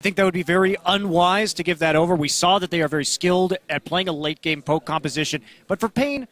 I think that would be very unwise to give that over. We saw that they are very skilled at playing a late-game poke composition. But for Pain,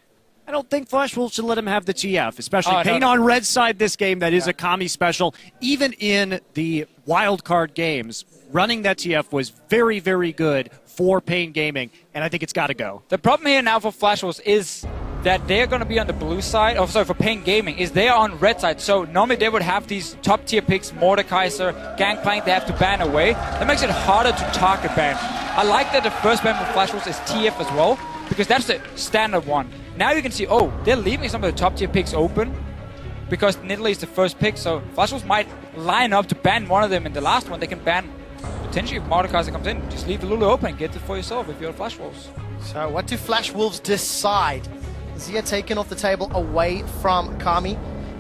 I don't think Flash Wolves should let him have the TF, especially Pain on red side this game. That is a Kami special. Even in the wild card games, running that TF was very, very good for Pain Gaming, and I think it's got to go. The problem here now for Flash Wolves is that they're going to be on the blue side, for Pain Gaming, is they are on red side. So normally they would have these top tier picks, Mordekaiser, Gangplank, they have to ban away. That makes it harder to target ban. I like that the first ban for Flash Wolves is TF as well, because that's the standard one. Now you can see, oh, they're leaving some of the top tier picks open, because Nidalee is the first pick, so Flash Wolves might line up to ban one of them in the last one. They can ban, potentially if Mordekaiser comes in, just leave the Lulu open and get it for yourself if you're Flash Wolves. So what do Flash Wolves decide? Zia taken off the table away from Kami.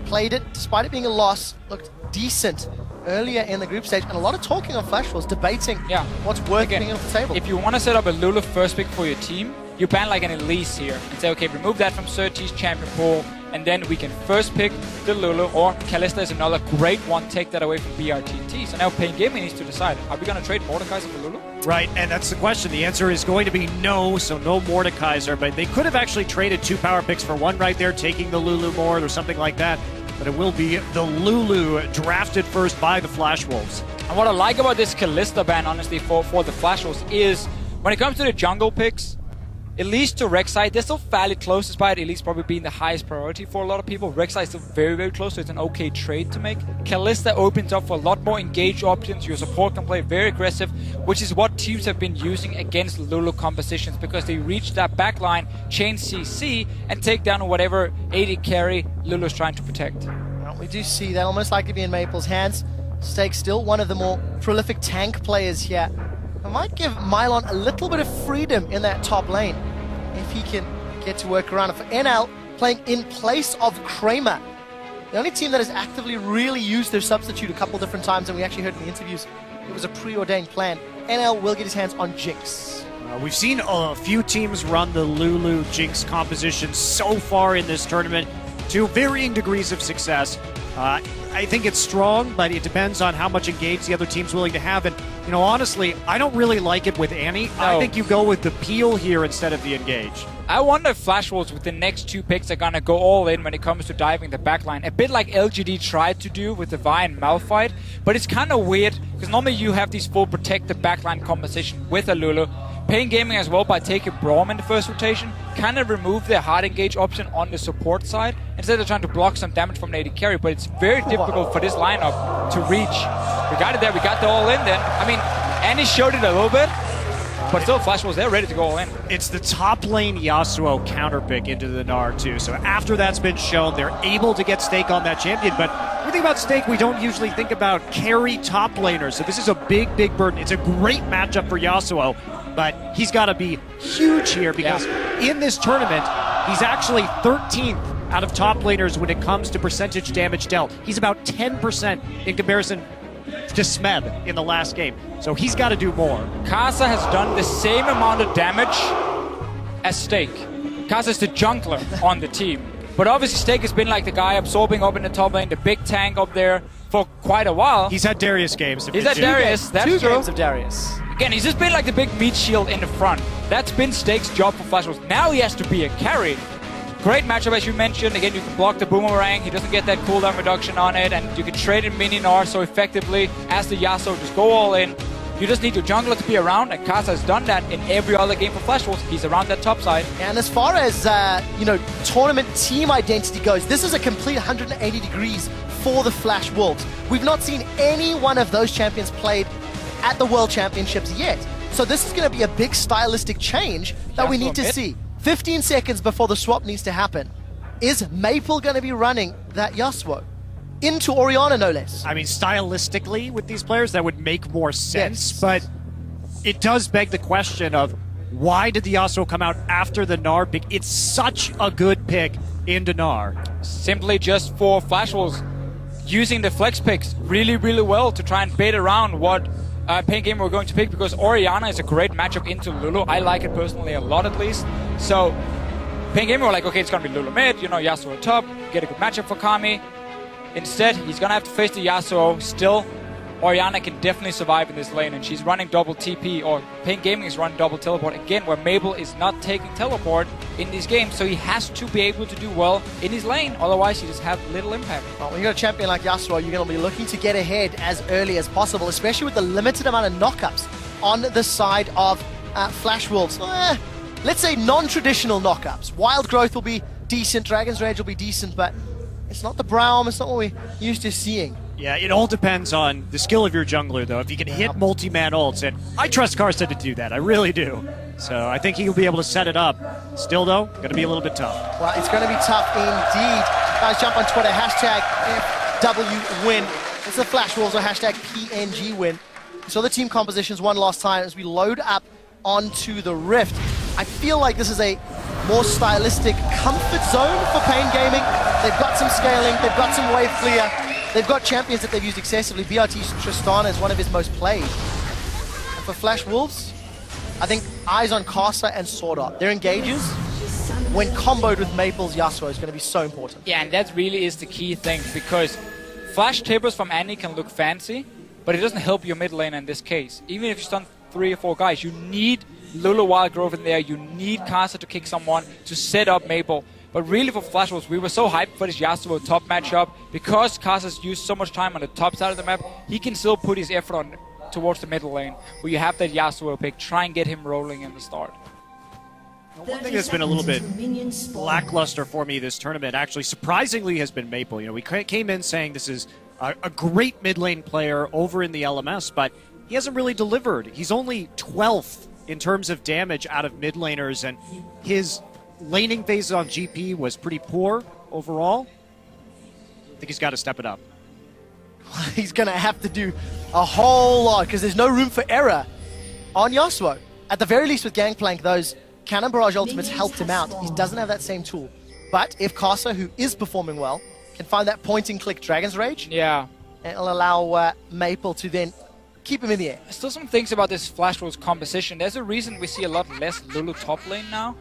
Played it, despite it being a loss, looked decent earlier in the group stage. And a lot of talking on Flash Wolves, debating what's worth being off the table. If you want to set up a Lulu first pick for your team, you ban like an Elise here and say, okay, remove that from Surtees champion pool, and then we can first pick the Lulu, or Kalista is another great one, take that away from BRTT. So now Pain Gaming needs to decide, are we going to trade Mordekaiser for Lulu? Right, and that's the question. The answer is going to be no, so no Mordekaiser, but they could have actually traded 2 power picks for one right there, taking the Lulu Mord or something like that, but it will be the Lulu drafted first by the Flash Wolves. And what I like about this Kalista ban, honestly, for the Flash Wolves is, when it comes to the jungle picks, Elise to Rek'Sai, they're still fairly close, despite Elise probably being the highest priority for a lot of people. Rek'Sai is still very, very close, so it's an okay trade to make. Kalista opens up for a lot more engaged options. Your support can play very aggressive, which is what teams have been using against Lulu compositions, because they reach that backline, chain CC, and take down whatever AD carry Lulu's trying to protect. Well, we do see that almost likely be in Maple's hands. Stake still one of the more prolific tank players here. I might give Mylon a little bit of freedom in that top lane if he can get to work around it. For NL, playing in place of Kramer, the only team that has actively really used their substitute a couple different times, and we actually heard in the interviews it was a preordained plan. NL will get his hands on Jinx. We've seen a few teams run the Lulu Jinx composition so far in this tournament to varying degrees of success. I think it's strong, but it depends on how much engage the other team's willing to have. And, you know, honestly, I don't really like it with Annie. No. I think you go with the peel here instead of the engage. I wonder if Flash Wolves with the next 2 picks are going to go all in when it comes to diving the backline. A bit like LGD tried to do with the Vi and Malphite, but it's kind of weird, because normally you have these full protected backline composition with a Lulu. Pain Gaming as well, by taking Braum in the first rotation, kind of remove their hard engage option on the support side. Instead of trying to block some damage from AD carry, but it's very difficult for this lineup to reach. We got it there, we got the all in then. I mean, Annie showed it a little bit, but still Flash Wolves, they're ready to go all in. It's the top lane Yasuo counter pick into the Gnar too. So after that's been shown, they're able to get Stake on that champion. But when we think about Stake, we don't usually think about carry top laners. So this is a big, big burden. It's a great matchup for Yasuo, but he's got to be huge here, because in this tournament, he's actually 13th out of top laners when it comes to percentage damage dealt. He's about 10% in comparison to Smeb in the last game. So he's got to do more. Kasa has done the same amount of damage as Stake. Kasa is the jungler on the team. But obviously Stake has been like the guy absorbing up in the top lane, the big tank up there for quite a while. He's had Darius games. He's had Darius, that's true. 2 games of Darius. Again, he's just been like the big meat shield in the front. That's been Stake's job for Flash Wolves. Now he has to be a carry. Great matchup, as you mentioned. Again, you can block the boomerang. He doesn't get that cooldown reduction on it, and you can trade in mini Gnar so effectively as the Yasuo. Just go all in. You just need your jungler to be around, and Kasa has done that in every other game for Flash Wolves. He's around that top side. And as far as tournament team identity goes, this is a complete 180 degrees for the Flash Wolves. We've not seen any one of those champions played at the World Championships yet. So this is going to be a big stylistic change that we need to see. 15 seconds before the swap needs to happen. Is Maple going to be running that Yasuo? Into Orianna, no less. I mean, stylistically, with these players, that would make more sense, but it does beg the question of why did the Yasuo come out after the Gnar pick? It's such a good pick into Gnar. Simply just for Flash Wolves using the flex picks really, really well to try and bait around what Pain Gamer were going to pick, because Orianna is a great matchup into Lulu. I like it personally a lot, at least. So Pain Gamer were like, okay, it's going to be Lulu mid, you know, Yasuo top, get a good matchup for Kami. Instead, he's going to have to face the Yasuo still Oriana can definitely survive in this lane, and she's running double TP, or PNG Gaming is running double teleport again, where Mabel is not taking teleport in these games, so he has to be able to do well in his lane, otherwise he just have little impact. Well, when you got a champion like Yasuo, you're going to be looking to get ahead as early as possible, especially with the limited amount of knockups on the side of Flash Wolves. Let's say non-traditional knockups. Wild Growth will be decent, Dragon's Rage will be decent, but it's not the Braum, it's not what we're used to seeing. Yeah, it all depends on the skill of your jungler, though. If you can hit multi-man ults, and I trust Karsten to do that, I really do. So I think he'll be able to set it up. Still, though, going to be a little bit tough. Well, it's going to be tough indeed. Guys, jump on Twitter, hashtag FWWin. It's the Flash Wolves or hashtag PNG win. So the team compositions one last time as we load up onto the Rift. I feel like this is a more stylistic comfort zone for PNG Gaming. They've got some scaling, they've got some wave clear. They've got champions that they've used excessively. BRT's Tristana is one of his most played. And for Flash Wolves, I think eyes on Casa and Sword Art. Their engages, when comboed with Maple's Yasuo, is going to be so important. Yeah, and that really is the key thing, because Flash Tippers from Annie can look fancy, but it doesn't help your mid lane in this case. Even if you stun 3 or 4 guys, you need Lulu Wild Growth in there, you need Casa to kick someone to set up Maple. But really for Flash Wolves, we were so hyped for this Yasuo top matchup. Because Kasa's used so much time on the top side of the map, he can still put his effort on towards the middle lane, where you have that Yasuo pick, try and get him rolling in the start. One thing that's been a little bit lackluster for me this tournament, actually, surprisingly, has been Maple. You know, we came in saying this is a great mid lane player over in the LMS, but he hasn't really delivered. He's only 12th in terms of damage out of mid laners, and his laning phase on GP was pretty poor overall. I think he's got to step it up. He's going to have to do a whole lot because there's no room for error on Yasuo. At the very least with Gangplank, those Cannon Barrage ultimates helped him out. He doesn't have that same tool. But if Casa, who is performing well, can find that point-and-click Dragon's Rage, yeah, it'll allow Maple to then keep him in the air. Still some things about this Flash Wolves composition. There's a reason we see a lot less Lulu top lane now.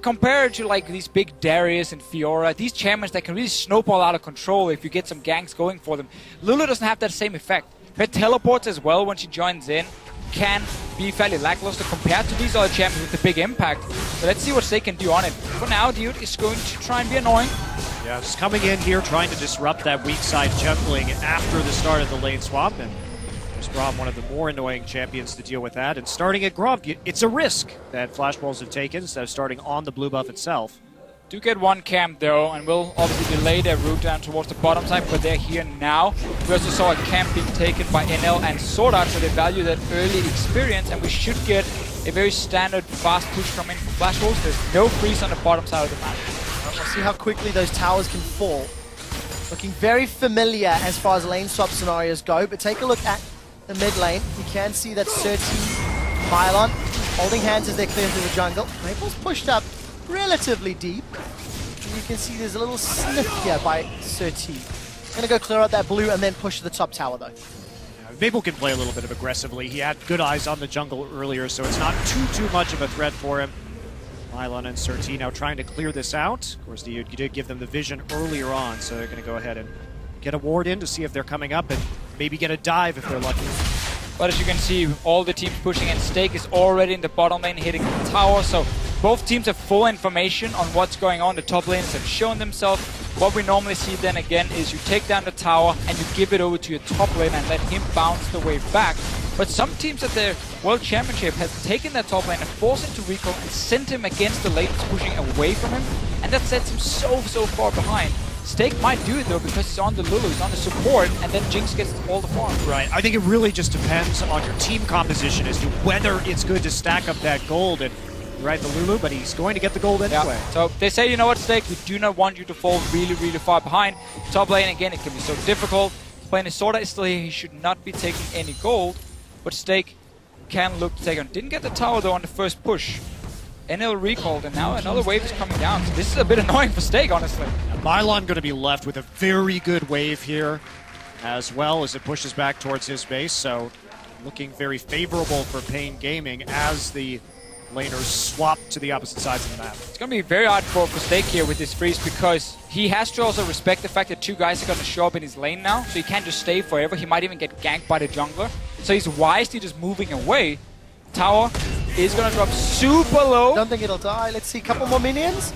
Compared to like these big Darius and Fiora, these champions that can really snowball out of control if you get some ganks going for them. Lulu doesn't have that same effect. Her teleports as well when she joins in can be fairly lackluster compared to these other champions with the big impact. So let's see what they can do on it. For now, Dude is going to try and be annoying. Yeah, just coming in here trying to disrupt that weak side jungling after the start of the lane swap. And there's Gromp, one of the more annoying champions to deal with that. And starting at Gromp, it's a risk that Flash Wolves have taken instead of starting on the blue buff itself. Do get one camp though, and will obviously delay their route down towards the bottom side, but they're here now. We also saw a camp being taken by NL and Sword Art, so they value that early experience, and we should get a very standard fast push coming from Flash Wolves. There's no freeze on the bottom side of the map. We'll see how quickly those towers can fall. Looking very familiar as far as lane swap scenarios go, but take a look at the mid lane. You can see that Surti, Pylon, holding hands as they clear through the jungle. Maple's pushed up relatively deep. And you can see there's a little sniff here by Surti. Gonna go clear out that blue and then push to the top tower though. Yeah, Maple can play a little bit of aggressively. He had good eyes on the jungle earlier, so it's not too much of a threat for him. Mylon and Surti now trying to clear this out. Of course, you did give them the vision earlier on, so they're going to go ahead and get a ward in to see if they're coming up and maybe get a dive if they're lucky. But as you can see, all the teams pushing, and Stake is already in the bottom lane hitting the tower, so both teams have full information on what's going on. The top laners have shown themselves. What we normally see then again is you take down the tower and you give it over to your top lane and let him bounce the wave back. But some teams at the World Championship have taken that top lane and forced him to recall and sent him against the lane that's pushing away from him, and that sets him so far behind. Stake might do it though because he's on the Lulu, he's on the support, and then Jinx gets all the farm. Right, I think it really just depends on your team composition as to whether it's good to stack up that gold. And right, the Lulu, but he's going to get the gold anyway. Yeah. So they say, you know what, Stake, we do not want you to fall really far behind. Top lane, again, it can be so difficult. Playing his Sword Art is still here, he should not be taking any gold, but Stake can look to take on. Didn't get the tower though on the first push. NL recalled, and now another wave is coming down. So this is a bit annoying for Stake, honestly. Mylon going to be left with a very good wave here, as well as it pushes back towards his base. So looking very favorable for PNG Gaming as the laners swap to the opposite sides of the map. It's going to be very hard for Steak here with this freeze because he has to also respect the fact that two guys are going to show up in his lane now, so he can't just stay forever. He might even get ganked by the jungler. So he's wisely just moving away. Tower is going to drop super low. Don't think it'll die. Let's see, a couple more minions.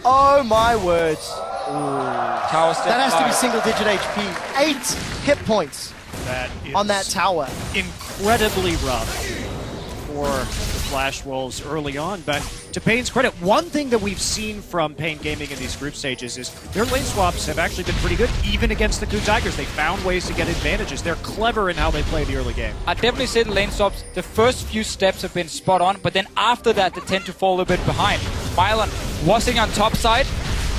Oh my words. Tower That has to be single-digit HP. 8 hit points That is on that tower. incredibly rough for the Flash Wolves early on, but to Pain's credit, one thing that we've seen from Pain Gaming in these group stages is their lane swaps have actually been pretty good, even against the Ku Tigers. They found ways to get advantages. They're clever in how they play the early game. I'd definitely say the lane swaps, the first few steps have been spot on, but then after that they tend to fall a bit behind. Mylan was sitting on top side.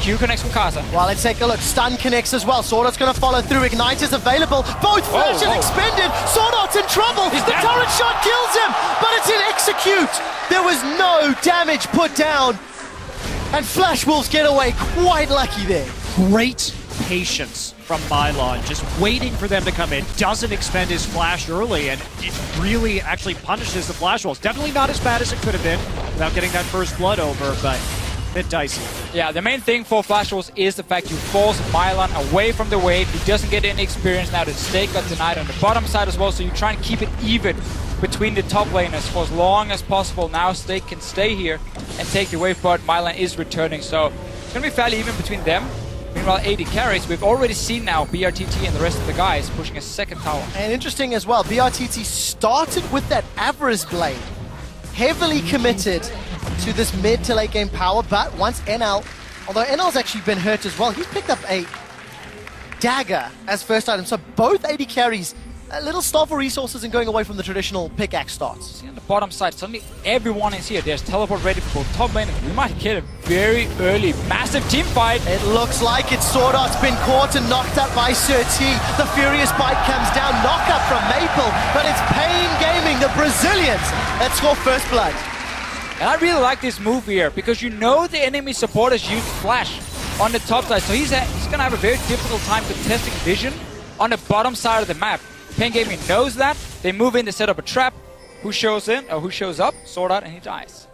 Q connects from Kasa. Well, let's take a look. Stun connects as well. Sword Art's going to follow through. Ignite is available. Both flashes expended. Sword Art's in trouble. The turret shot kills him, but it's an execute. There was no damage put down. And Flash Wolves get away quite lucky there. Great patience from Mylon, just waiting for them to come in. Doesn't expend his flash early, and it really actually punishes the Flash Wolves. Definitely not as bad as it could have been without getting that first blood over, but a bit dicey. Yeah, the main thing for Flash Wolves is the fact you force Mylan away from the wave. He doesn't get any experience now. The Steak got denied on the bottom side as well, so you try and keep it even between the top laners for as long as possible. Now Steak can stay here and take the wave, but Mylan is returning, so it's going to be fairly even between them. Meanwhile, AD carries. We've already seen now BRTT and the rest of the guys pushing a second tower. And interesting as well, BRTT started with that Avarice Blade. Heavily committed to this mid to late game power, but once NL, although NL's actually been hurt as well, he's picked up a dagger as first item. So both AD carries a little starve for resources and going away from the traditional pickaxe starts. See on the bottom side, suddenly everyone is here. There's teleport ready for both top lane. We might get a very early, massive team fight. It looks like it. Sword Art's been caught and knocked up by Sir T. The Furious Bite comes down, knock up from Maple, but it's Pain Gaming, the Brazilians, that score first blood. And I really like this move here, because you know the enemy supporters use Flash on the top side, so he's going to have a very difficult time contesting vision on the bottom side of the map. Pain Gaming knows that. They move in to set up a trap. Who shows in, or who shows up? Sword Art, and he dies.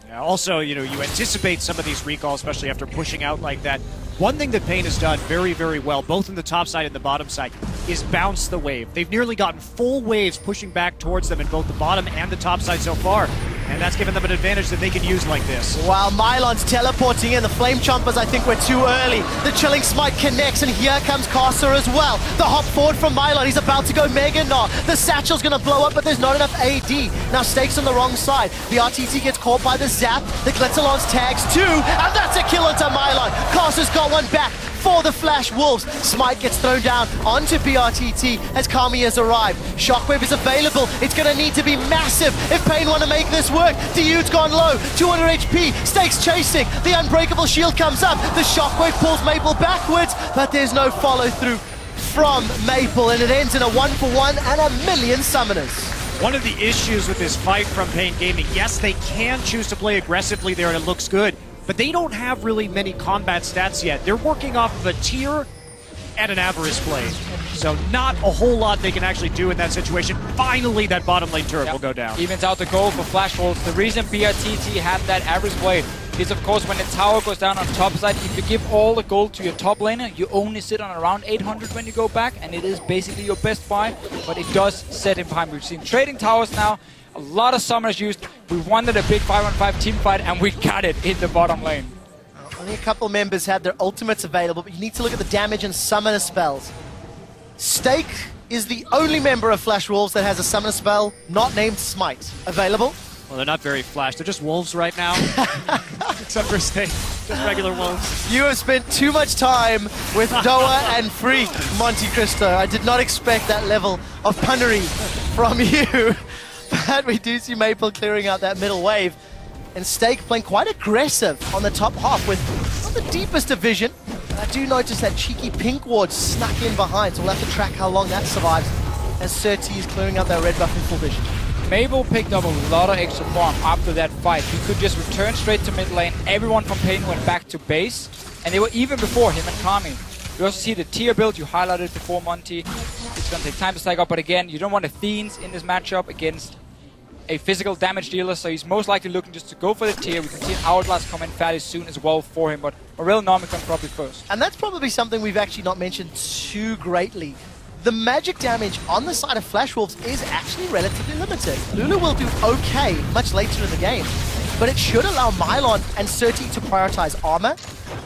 Yeah, also, you anticipate some of these recalls, especially after pushing out like that. One thing that Pain has done very, very well, both in the top side and the bottom side, is bounce the wave. They've nearly gotten full waves pushing back towards them in both the bottom and the top side so far. And that's given them an advantage that they can use like this. While Mylon's teleporting in, the Flame Chompers, I think, were too early. The Chilling Smite connects, and here comes Carcer as well. The hop forward from Mylon. He's about to go Mega Gnaw. The Satchel's going to blow up, but there's not enough AD. Now Steak's on the wrong side. The RTT gets caught by the Zap. The Glitterlance tags too, and that's a kill onto Mylon. Carcer's got one back for the Flash Wolves. Smite gets thrown down onto BRTT as Kami has arrived. Shockwave is available. It's going to need to be massive if Pain want to make this work. Diude's gone low. 200 HP. Steak's chasing. The Unbreakable Shield comes up. The Shockwave pulls Maple backwards, but there's no follow through from Maple, and it ends in a 1-for-1 and a million summoners. One of the issues with this fight from Pain Gaming, yes, they can choose to play aggressively there and it looks good, but they don't have really many combat stats yet. They're working off of a tier and an Avarice Blade. So not a whole lot they can actually do in that situation. Finally, that bottom lane turret will go down. Evens out the goal for Flash Wolves. The reason BRTT had that Avarice Blade is, of course, when the tower goes down on top side, if you give all the gold to your top laner, you only sit on around 800 when you go back, and it is basically your best buy, but it does set him behind. We've seen trading towers now. A lot of summoners used. We wanted a big 5-on-5 team fight, and we got it in the bottom lane. Only a couple members had their ultimates available, but you need to look at the damage and summoner spells. Steak is the only member of Flash Wolves that has a summoner spell not named Smite available. Well, they're not very Flash. They're just wolves right now. Except for Steak. Just regular wolves. You have spent too much time with Doa and Freak, Monte Cristo. I did not expect that level of punnery from you. But we do see Maple clearing out that middle wave. And Steak playing quite aggressive on the top half with not the deepest of vision. But I do notice that cheeky pink ward snuck in behind, so we'll have to track how long that survives as Sir T is clearing out that red buff in full vision. Maple picked up a lot of extra farm after that fight. He could just return straight to mid lane. Everyone from Pain went back to base, and they were even before him and Kami. You also see the tier build you highlighted before, Monty. It's going to take time to stack up, but again, you don't want the Fiends in this matchup against a physical damage dealer, so he's most likely looking just to go for the tier. We can see an Hourglass come in fairly soon as well for him, but Morel Nomicon probably first. And that's probably something we've actually not mentioned too greatly. The magic damage on the side of Flash Wolves is actually relatively limited. Lulu will do okay much later in the game, but it should allow Mylon and Surti to prioritize armor,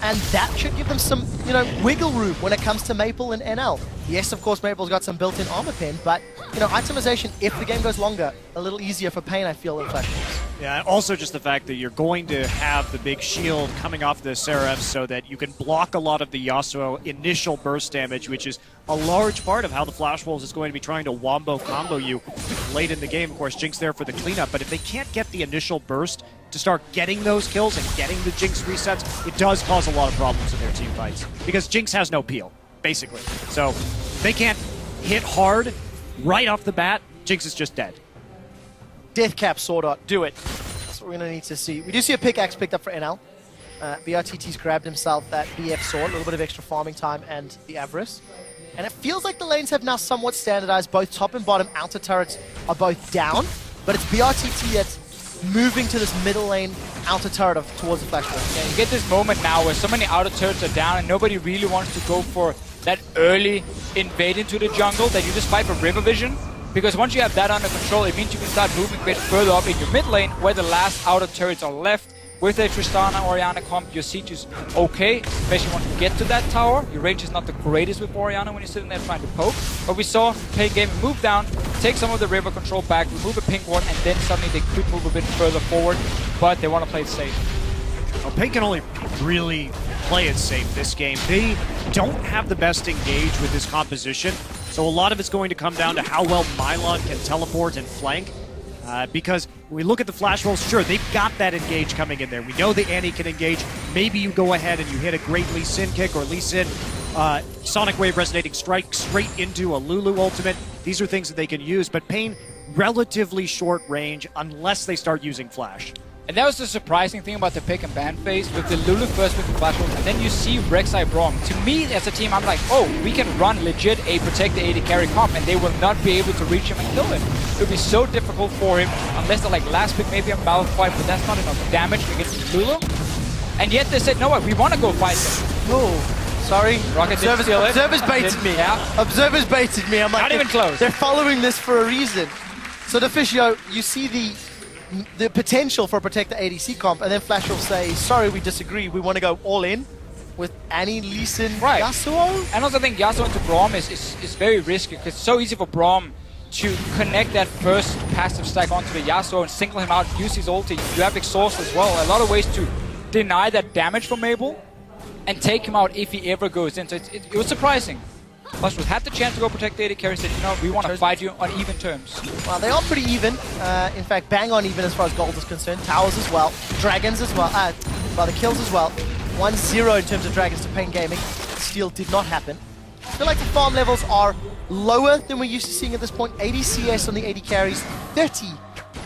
and that should give them some, wiggle room when it comes to Maple and NL. Yes, of course, Maple's got some built-in armor pen, but, itemization, if the game goes longer, a little easier for Pain, I feel, than Flash Wolves. Yeah, also just the fact that you're going to have the big shield coming off the Seraph so that you can block a lot of the Yasuo initial burst damage, which is a large part of how the Flash Wolves is going to be trying to wombo combo you late in the game. Of course, Jinx there for the cleanup, but if they can't get the initial burst to start getting those kills and getting the Jinx resets, it does cause a lot of problems in their team fights, because Jinx has no peel, basically. So they can't hit hard right off the bat, Jinx is just dead. Deathcap Sword Art, do it. That's what we're going to need to see. We do see a pickaxe picked up for NL. BRTT's grabbed himself that BF Sword, a little bit of extra farming time, and the Avarice. And it feels like the lanes have now somewhat standardized. Both top and bottom outer turrets are both down, but it's BRTT that's moving to this middle lane outer turret towards the Flash Wolf. Yeah, you get this moment now where so many outer turrets are down and nobody really wants to go for that early invade into the jungle, that you just fight for river vision. Because once you have that under control, it means you can start moving a bit further up in your mid lane, where the last outer turrets are left. With a Tristana Orianna comp, your siege is okay, especially once you get to that tower. Your range is not the greatest with Orianna when you're sitting there trying to poke. But we saw Pain Gaming move down, take some of the river control back, remove a pink one, and then suddenly they could move a bit further forward, but they want to play it safe. Well, Pain can only really play it safe this game. They don't have the best engage with this composition, so a lot of it's going to come down to how well Mylon can teleport and flank. Because when we look at the Flash Wolves, sure, they've got that engage coming in there. We know the Annie can engage. Maybe you go ahead and you hit a great Lee Sin kick or Lee Sin Sonic Wave Resonating Strike straight into a Lulu ultimate. These are things that they can use, but Pain, relatively short range unless they start using Flash. And that was the surprising thing about the pick and ban phase, with the Lulu first with the Flash Wolves, and then you see Rek'Sai Braum. To me, as a team, I'm like, oh, we can run legit a protect the AD carry comp, and they will not be able to reach him and kill him. It would be so difficult for him, unless they're like last pick, maybe a Malphite, but that's not enough damage against Lulu. And yet they said, no, we want to go fight them. Oh, sorry. Rocket didn't steal it. Observers baited me. Yeah. Observers baited me. I'm like, not even close. They're following this for a reason. So Deficio, you see the potential for a Protect the ADC comp, and then Flash will say, sorry, we disagree, we want to go all in with Annie, Lee Sin, right. Yasuo? And also I think Yasuo into Braum is very risky, because it's so easy for Braum to connect that first passive stack onto the Yasuo and single him out, use his ulti. You have exhaust as well, a lot of ways to deny that damage from Mabel and take him out if he ever goes in. So it was surprising. Flash Wolves had the chance to go protect the AD carry, said, we want to fight you on even terms. Well, they are pretty even. In fact, bang on even as far as gold is concerned. Towers as well. Dragons as well. The kills as well. 1-0 in terms of Dragons to Pain Gaming. Steal did not happen. I feel like the farm levels are lower than we're used to seeing at this point. 80 CS on the AD carries, 30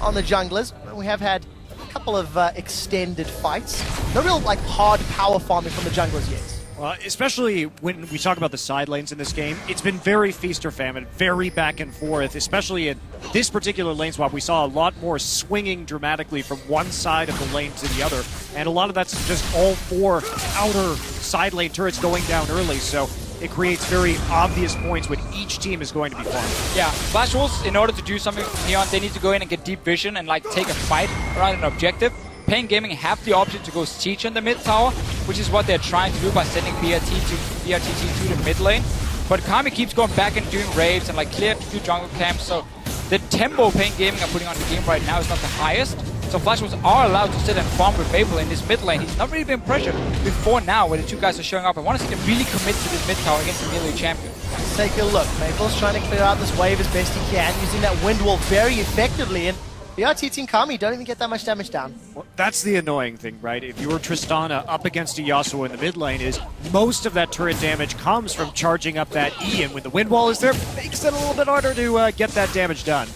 on the junglers. We have had a couple of extended fights. No real hard power farming from the junglers yet. Especially when we talk about the side lanes in this game, it's been very feast or famine, very back and forth, especially in this particular lane swap. We saw a lot more swinging dramatically from one side of the lane to the other, and a lot of that's just all four outer side lane turrets going down early, so it creates very obvious points when each team is going to be farming. Yeah, Flash Wolves, in order to do something Neon, they need to go in and get deep vision and take a fight around an objective. Pain Gaming have the option to go siege in the mid tower, which is what they're trying to do by sending BRTT to the mid lane. But Kami keeps going back and doing raids and clear a few jungle camps, so the tempo Pain Gaming are putting on the game right now is not the highest. So Flash Wolves are allowed to sit and farm with Maple in this mid lane. He's not really been pressured before now, where the two guys are showing up. I want to see them really commit to this mid tower against the melee champion. Let's take a look. Maple's trying to clear out this wave as best he can, using that wind wall very effectively, and BRTT and Kami don't even get that much damage down. Well, that's the annoying thing, right? If you're Tristana up against a Yasuo in the mid lane, is most of that turret damage comes from charging up that E, and when the wind wall is there, it makes it a little bit harder to get that damage done.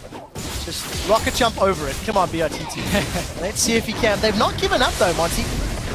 Just rocket jump over it. Come on, BRTT. Let's see if he can. They've not given up though, Monty.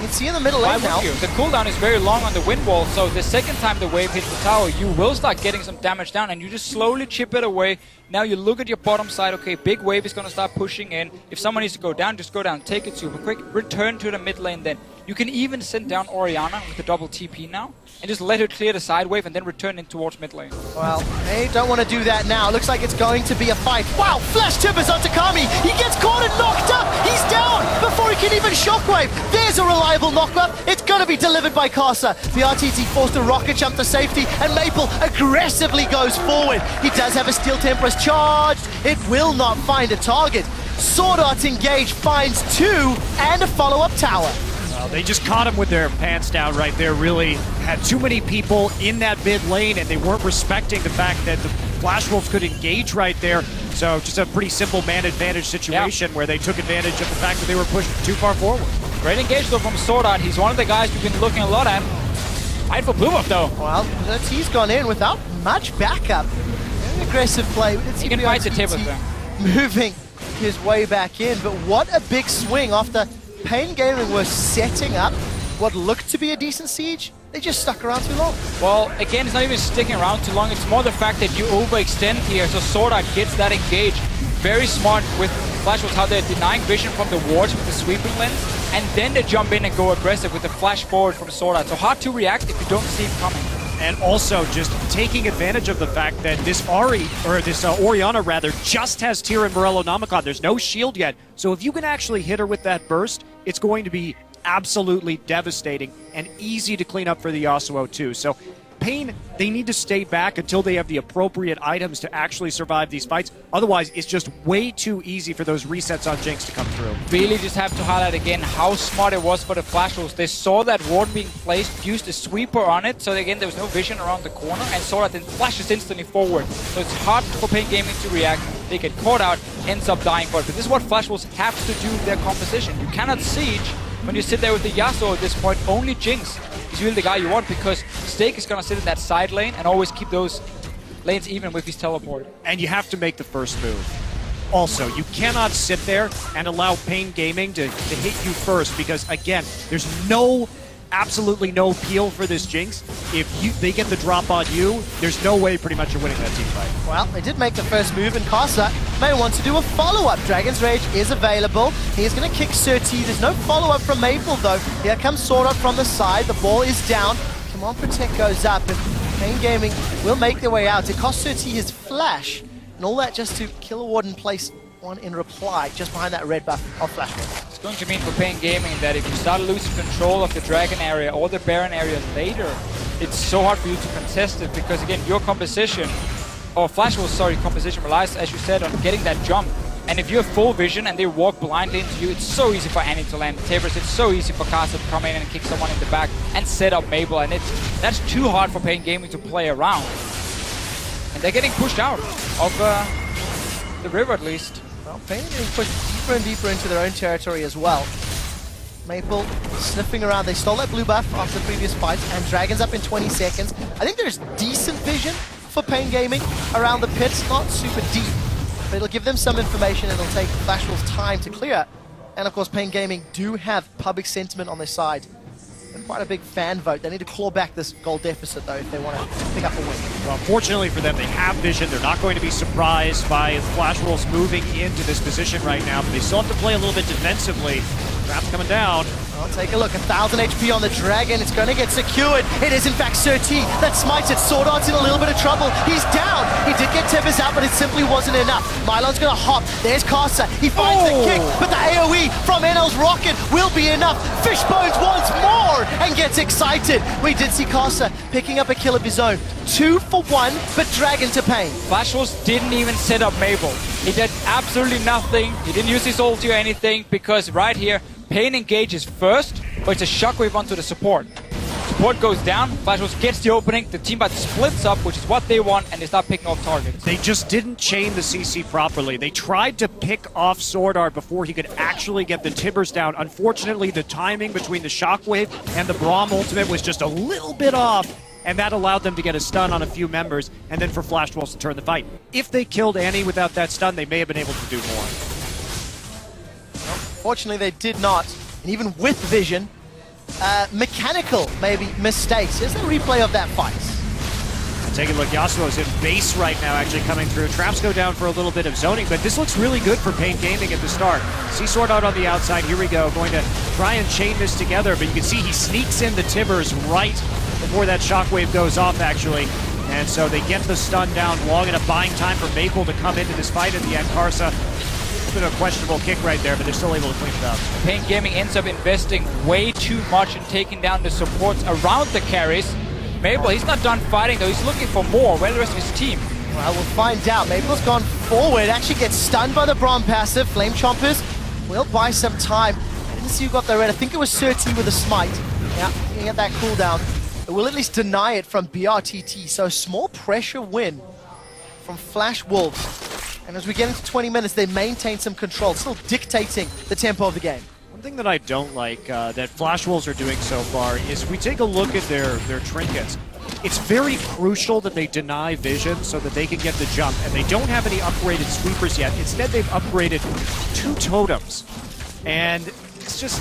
You can see in the middle lane now. The cooldown is very long on the wind wall, so the second time the wave hits the tower, you will start getting some damage down, and you just slowly chip it away. Now you look at your bottom side, okay, big wave is going to start pushing in. If someone needs to go down, just go down, take it super quick, return to the mid lane then. You can even send down Orianna with the double TP now, and just let her clear the side wave and then return in towards mid lane. Well, they don't want to do that now. Looks like it's going to be a fight. Wow, flash timbers onto Kami. He gets caught and knocked up. He's down before he can even shockwave. There's a reliable knock-up. It's going to be delivered by Casa. The RTT forced a rocket jump to safety, and Maple aggressively goes forward. He does have a Steel Temperance charged. It will not find a target. Sword Art Engage finds 2 and a follow-up tower. Well, they just caught him with their pants down right there. Really had too many people in that mid lane, and they weren't respecting the fact that the Flash Wolves could engage right there. So just a pretty simple man advantage situation where they took advantage of the fact that they were pushed too far forward. Great engage though from Sword Art. He's one of the guys you've been looking a lot at. Fight for blue buff though. Well, he's gone in without much backup. Very aggressive play. We did see He can fight the Tibbers there. Moving his way back in, but what a big swing after Pain Gaming were setting up what looked to be a decent siege. They just stuck around too long. Well, again, it's not even sticking around too long. It's more the fact that you overextend here, so Sword Art gets that engage. Very smart with Flash Wolves, how they're denying vision from the wards with the sweeping lens, and then they jump in and go aggressive with the flash forward from Sword Art. So hard to react if you don't see him coming. And also just taking advantage of the fact that this Orianna rather, just has Tyr and Morello Namicon. There's no shield yet. So if you can actually hit her with that burst, it's going to be absolutely devastating and easy to clean up for the Yasuo too. So Pain, they need to stay back until they have the appropriate items to actually survive these fights. Otherwise, it's just way too easy for those resets on Jinx to come through. Really just have to highlight again how smart it was for the Flash Wolves. They saw that ward being placed, used a sweeper on it, so again there was no vision around the corner, and saw that then flashes instantly forward. So it's hard for Pain Gaming to react. They get caught out, ends up dying for it. But this is what Flash Wolves have to do with their composition. You cannot siege when you sit there with the Yasuo at this point. Only Jinx is really the guy you want, because Stake is going to sit in that side lane and always keep those lanes even with his teleport. And you have to make the first move. Also, you cannot sit there and allow Pain Gaming to hit you first, because again, there's absolutely no appeal for this Jinx. If they get the drop on you, there's no way pretty much you're winning that team fight. Well, they did make the first move, and Casa may want to do a follow-up. Dragon's Rage is available. He's going to kick Surti. There's no follow-up from Maple, though. Here comes Sword Art from the side. The ball is down. Come on, Protect goes up, and Pain Gaming will make their way out. It cost Surti his flash, and all that just to kill a ward and place one in reply, just behind that red buff of Flash Ward. It's going to mean for Pain Gaming that if you start losing control of the Dragon area or the Baron area later, it's so hard for you to contest it, because again, your composition, or Flash Wolves, sorry, composition relies, as you said, on getting that jump. And if you have full vision and they walk blindly into you, it's so easy for Annie to land Tibbers. It's so easy for Casa to come in and kick someone in the back and set up Mabel, and that's too hard for Pain Gaming to play around. And they're getting pushed out of the river at least. Well, Pain being pushed deeper and deeper into their own territory as well. Maple sniffing around. They stole that blue buff after the previous fight, and Dragon's up in 20 seconds. I think there's decent vision for Pain Gaming around the pits, not super deep, but it'll give them some information, and it'll take Flash Wolves time to clear. And of course, Pain Gaming do have public sentiment on their side. And quite a big fan vote. They need to claw back this goal deficit, though, if they want to pick up a win. Well, fortunately for them, they have vision. They're not going to be surprised by Flash Wolves moving into this position right now, but they still have to play a little bit defensively. Trap's coming down. Well, take a look. 1,000 HP on the Dragon. It's going to get secured. It is, in fact, Surti that smites it. Sword Art's in a little bit of trouble. He's down. He did get Tibbers out, but it simply wasn't enough. Mylon's going to hop. There's Casa. He finds the kick, but the AoE from NL's rocket will be enough. Fishbones once more and gets excited. We did see Casa picking up a kill of his own. 2 for 1, but Dragon to Pain. Flash Wolves didn't even set up Mabel. He did absolutely nothing. He didn't use his ulti or anything, because right here, Pain engages first, but it's a shockwave onto the support. Support goes down, Flash Wolves gets the opening, the team fight splits up, which is what they want, and they start picking off targets. They just didn't chain the CC properly. They tried to pick off Sword Art before he could actually get the Tibbers down. Unfortunately, the timing between the shockwave and the Braum ultimate was just a little bit off, and that allowed them to get a stun on a few members, and then for Flash Wolves to turn the fight. If they killed Annie without that stun, they may have been able to do more. Fortunately, they did not. And even with vision, mechanical, maybe, mistakes. Here's the replay of that fight. Take a look, Yasuo's in base right now, actually coming through. Traps go down for a little bit of zoning, but this looks really good for Pain Gaming at the start. See Sword Art on the outside, here we go. Going to try and chain this together, but you can see he sneaks in the Tibbers right before that shockwave goes off, actually. And so they get the stun down, long enough buying time for Maple to come into this fight at the end. Karsa, a bit of a questionable kick right there, but they're still able to clean it up. Pain Gaming ends up investing way too much in taking down the supports around the carries. Maple, he's not done fighting though, he's looking for more. Where's the rest of his team? Well, we'll find out. Maple's gone forward, actually gets stunned by the Braum passive. Flame Chompers will buy some time. I didn't see who got the red. I think it was Surti with a smite. Yeah, you can get that cooldown. It will at least deny it from BRTT. So small pressure win from Flash Wolves. And as we get into 20 minutes, they maintain some control, still dictating the tempo of the game. One thing that I don't like that Flash Wolves are doing so far is we take a look at their trinkets. It's very crucial that they deny vision so that they can get the jump, and they don't have any upgraded sweepers yet. Instead, they've upgraded 2 totems. And it's just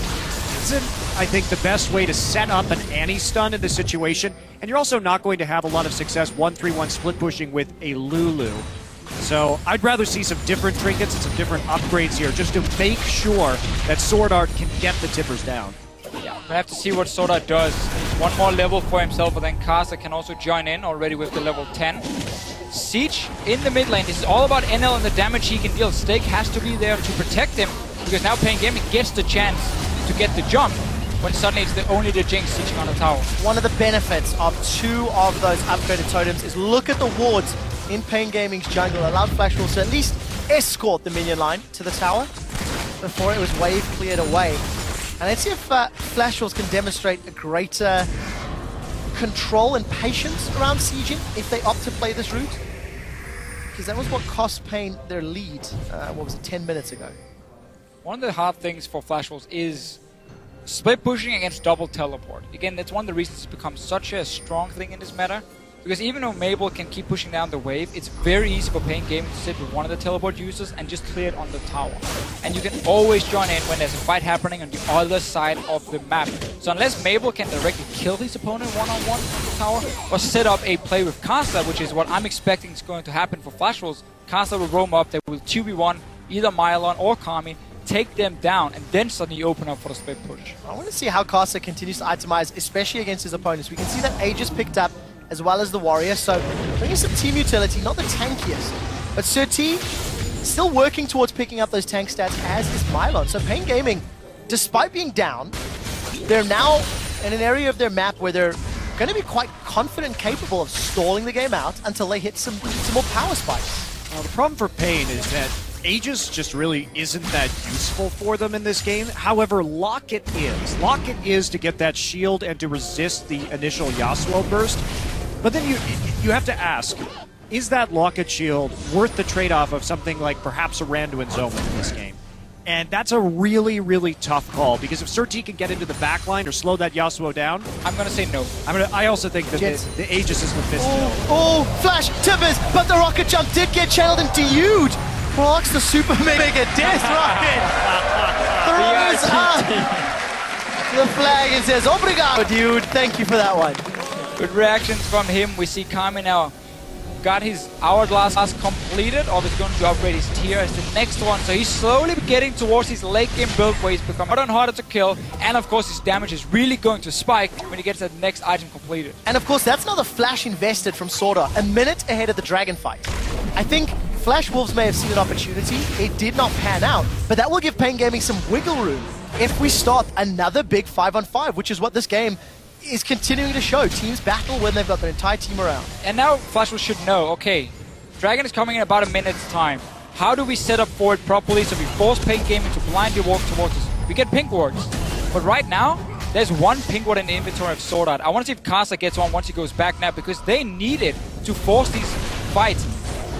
isn't, I think, the best way to set up an anti-stun in this situation. And you're also not going to have a lot of success 1-3-1 split pushing with a Lulu. So I'd rather see some different trinkets and some different upgrades here just to make sure that Sword Art can get the Tippers down. Yeah, we have to see what Sword Art does. One more level for himself, but then Karsa can also join in already with the level 10. Siege in the mid lane. This is all about NL and the damage he can deal. Stake has to be there to protect him, because now Pain Gaming gets the chance to get the jump when suddenly it's only the Jinx sieging on the tower. One of the benefits of 2 of those upgraded totems is look at the wards in Pain Gaming's jungle. Allowed Flash Wolves to at least escort the minion line to the tower before it was wave cleared away. And let's see if Flash Wolves can demonstrate a greater control and patience around sieging if they opt to play this route. Because that was what cost Pain their lead, what was it, 10 minutes ago. One of the hard things for Flash Wolves is split pushing against double teleport. Again, that's one of the reasons it's become such a strong thing in this meta. Because even though Maple can keep pushing down the wave, it's very easy for Pain Gaming to sit with one of the teleport users and just clear it on the tower. And you can always join in when there's a fight happening on the other side of the map. So unless Maple can directly kill his opponent one-on-one on the tower, or set up a play with Karsa, which is what I'm expecting is going to happen for Flash Wolves, Karsa will roam up, they will 2v1 either Mylon or Kami, take them down, and then suddenly open up for the split push. I want to see how Karsa continues to itemize, especially against his opponents. We can see that Age is picked up, as well as the Warrior, so bringing some team utility, not the tankiest. But Surti still working towards picking up those tank stats, as is Mylon. So Pain Gaming, despite being down, they're now in an area of their map where they're going to be quite confident, capable of stalling the game out until they hit some more power spikes. Well, the problem for Pain is that Aegis just really isn't that useful for them in this game. However, Locket is. Locket is to get that shield and to resist the initial Yasuo burst. But then you have to ask, is that Locket shield worth the trade-off of something like perhaps a Randuin Zoman in this game? And that's a really, really tough call, because if Surti can get into the backline or slow that Yasuo down, I'm going to say no. I also think that the Aegis is the fist. Oh, Flash, Tippers, but the rocket jump did get channeled into Yude. Blocks the super mega death rocket. Throws up the flag and says, "Obrigado, dude. Thank you for that one." Good reactions from him. We see Kami now got his hourglass completed, or he's going to upgrade his tier as the next one. So he's slowly getting towards his late game build where he's become harder and harder to kill. And of course his damage is really going to spike when he gets that next item completed. And of course that's another flash invested from Sword Art, a minute ahead of the dragon fight. I think Flash Wolves may have seen an opportunity. It did not pan out, but that will give Pain Gaming some wiggle room if we start another big 5-on-5, which is what this game is continuing to show. Teams battle when they've got their entire team around. And now Flash Wolves should know, okay, Dragon is coming in about a minute's time. How do we set up for it properly so we force Pain Gaming to blindly walk towards us? We get pink wards. But right now, there's one pink ward in the inventory of Sword Art. I want to see if Karsa gets one once he goes back now, because they need it to force these fights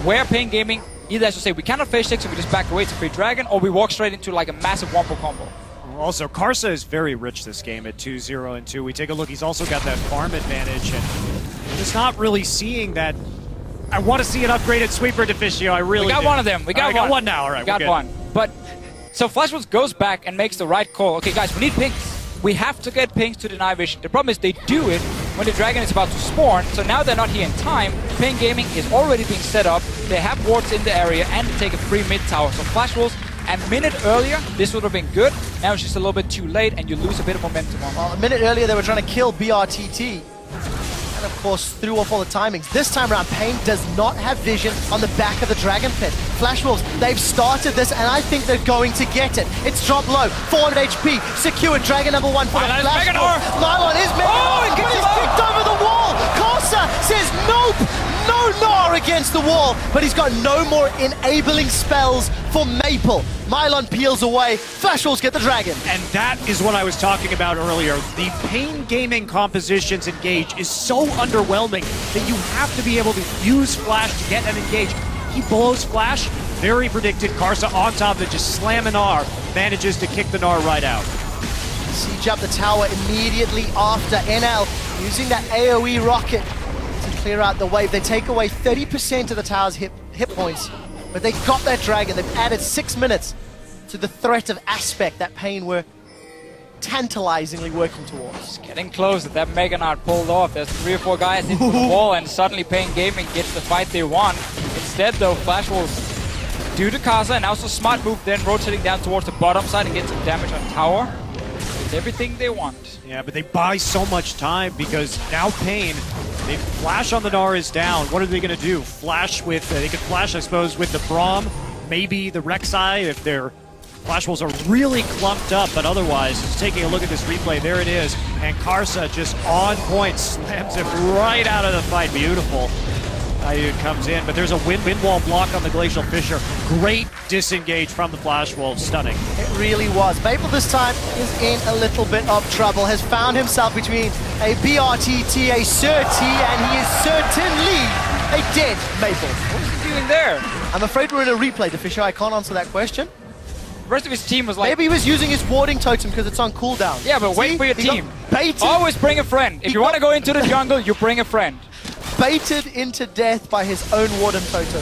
where Pain Gaming either has to say, we cannot phase 6 so we just back away to free Dragon, or we walk straight into like a massive wombo combo. Also, Karsa is very rich this game at 2-0 and 2. We take a look, he's also got that farm advantage, and just not really seeing that. I want to see an upgraded sweeper Deficio, I really We got do. one of them, we got one now, all right, we got one. But, so Flash Wolves goes back and makes the right call. Okay guys, we need pinks. we have to get pings to deny vision. The problem is they do it when the dragon is about to spawn, so now they're not here in time. Pain Gaming is already being set up, they have wards in the area, and they take a free mid tower. So Flash Wolves, a minute earlier, this would have been good. Now it's just a little bit too late, and you lose a bit of momentum on. Well, a minute earlier they were trying to kill BRTT. And of course, threw off all the timings. This time around, Pain does not have vision on the back of the Dragon Pit. Flash Wolves, they've started this, and I think they're going to get it. It's dropped low, 400 HP, secured Dragon number 1 for the Flash Wolves. Mylon is Mega He's kicked over the wall. Corsa says nope, no Gnar against the wall, but he's got no more enabling spells for Maple. Mylon peels away, Flash Wolves get the Dragon. And that is what I was talking about earlier. The Pain Gaming compositions engage is so underwhelming that you have to be able to use Flash to get an engage. He blows Flash, very predicted. Karsa on top of it, just slamming R, manages to kick the Gnar right out. Siege up the tower immediately after. NL using that AoE rocket to clear out the wave. They take away 30% of the tower's hit points, but they got that Dragon. They've added 6 minutes to the threat of aspect that Pain were tantalizingly working towards. Getting close. That Mega Gnar pulled off. There's 3 or 4 guys into the wall, and suddenly Pain Gaming gets the fight they want. Instead, though, Flash Wolves do to Karsa, and also smart move, then rotating down towards the bottom side and get some damage on tower. It's everything they want. Yeah, but they buy so much time because now Pain, they flash on the Gnar is down. What are they going to do? Flash with, they could flash, I suppose, with the Braum, maybe the Rek'Sai if their Flash Wolves are really clumped up, but otherwise, just taking a look at this replay, there it is. And Karsa just on point, slams it right out of the fight. Beautiful. It comes in, but there's a wind wall block on the Glacial Fissure. Great disengage from the Flash Wolves, stunning. It really was. Maple this time is in a little bit of trouble, has found himself between a BRTT, a Sir T, and he is certainly a dead Maple. What was he doing there? I'm afraid we're in a replay, Fisher. I can't answer that question. The rest of his team was like... Maybe he was using his warding totem because it's on cooldown. Yeah, but wait for your team. Always bring a friend. If you want to go into the jungle, you bring a friend. Baited into death by his own warding totem.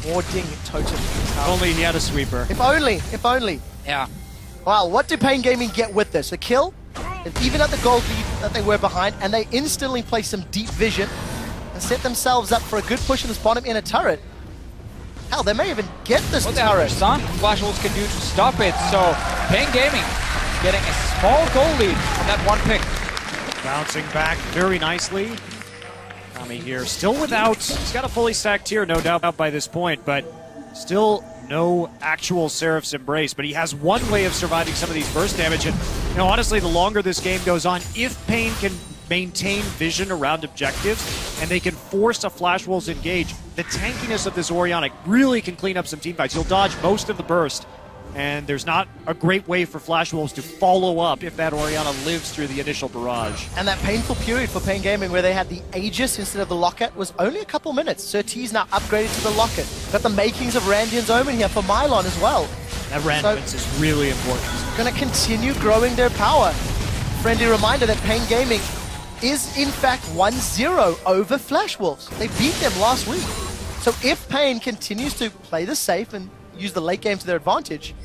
Warding totem. If only he had a sweeper. If only, if only. Yeah. Wow, what did Pain Gaming get with this? A kill? And even at the gold lead that they were behind, and they instantly play some deep vision and set themselves up for a good push in this bottom inner turret. Hell, they may even get this turret. What Flash Wolves can do to stop it. So, Pain Gaming getting a small goal lead on that one pick. Bouncing back very nicely. Kami here, still without, he's got a fully stacked tier, no doubt by this point, but still no actual Seraph's Embrace. But he has one way of surviving some of these burst damage, and you know, honestly, the longer this game goes on, if Pain can maintain vision around objectives, and they can force a Flash Wolves engage, the tankiness of this Orianna really can clean up some teamfights. You'll dodge most of the burst, and there's not a great way for Flash Wolves to follow up if that Orianna lives through the initial barrage. And that painful period for Pain Gaming where they had the Aegis instead of the Locket was only a couple minutes. Sir T's now upgraded to the Locket. Got the makings of Randian's Omen here for Mylon as well. That Randian's is really important. Going to continue growing their power. Friendly reminder that Pain Gaming is in fact 1-0 over Flash Wolves. They beat them last week. So if Pain continues to play this safe and use the late game to their advantage,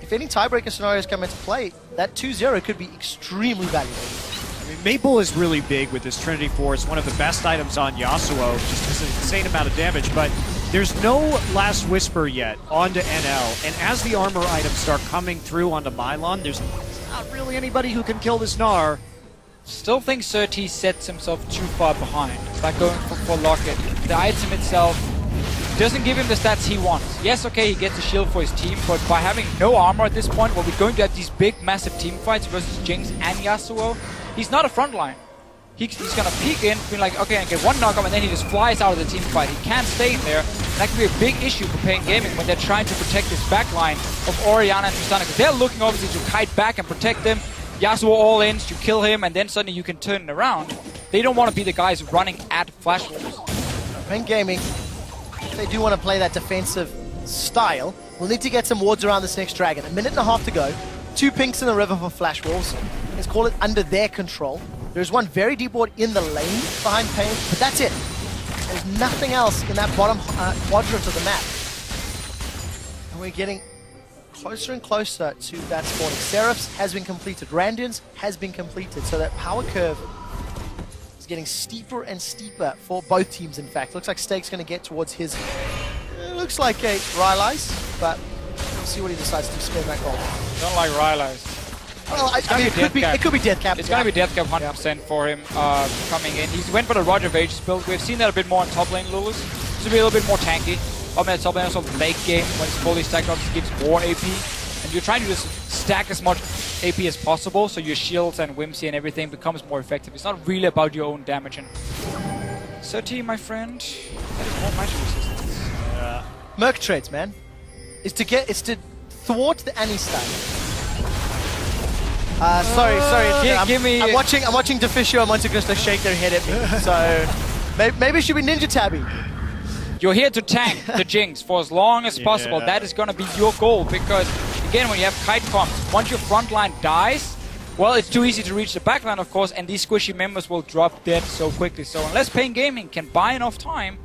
if any tiebreaker scenarios come into play, that 2-0 could be extremely valuable. I mean, Maple is really big with this Trinity Force, one of the best items on Yasuo, just an insane amount of damage, but there's no Last Whisper yet onto NL, and as the armor items start coming through onto Mylon, there's not really anybody who can kill this Gnar. Still think Sir T sets himself too far behind by going for Locket. The item itself doesn't give him the stats he wants. Yes, okay, he gets a shield for his team, but by having no armor at this point, where we're going to have these big, massive team fights versus Jinx and Yasuo, he's not a frontline. He's going to peek in, being like, okay, I get one knockup, and then he just flies out of the team fight. He can't stay in there. That could be a big issue for Pain Gaming when they're trying to protect this backline of Orianna and Tristana, because they're looking obviously to kite back and protect them. Yasuo all in, you kill him, and then suddenly you can turn it around. They don't want to be the guys running at Flash Wolves. Pain Gaming, if they do want to play that defensive style, we'll need to get some wards around this next dragon. A minute and a half to go. 2 pinks in the river for Flash Wolves. Let's call it under their control. There's one very deep ward in the lane behind Pain, but that's it. There's nothing else in that bottom quadrant of the map. And we're getting closer and closer to that spawning. Seraph's has been completed. Randon's has been completed. So that power curve is getting steeper and steeper for both teams, in fact. Looks like Steak's going to get towards his... looks like a Rylai's, but we'll see what he decides to spend that gold. Don't like Rylai's. Well, I mean, it could be Deathcap. It's going to be Deathcap 100% for him coming in. He went for the Roger of Ages build. We've seen that a bit more on top lane, Lulus. This will be a little bit more tanky. Up in the top lane, also late game, when it's fully stacked up, it gives more AP. And you're trying to just stack as much AP as possible, so your shields and Whimsy and everything becomes more effective. It's not really about your own damage. And 30, my friend, that is more magic resistance. Merc trades, man. It's to thwart the Annie stack. Sorry. I'm watching Deficio and Montecristo shake their head at me. So maybe it should be Ninja Tabby. You're here to tank the Jinx for as long as possible. That is going to be your goal, because again, when you have kite comps, once your front line dies, well, it's too easy to reach the back line, of course, and these squishy members will drop dead so quickly. So unless PNG Gaming can buy enough time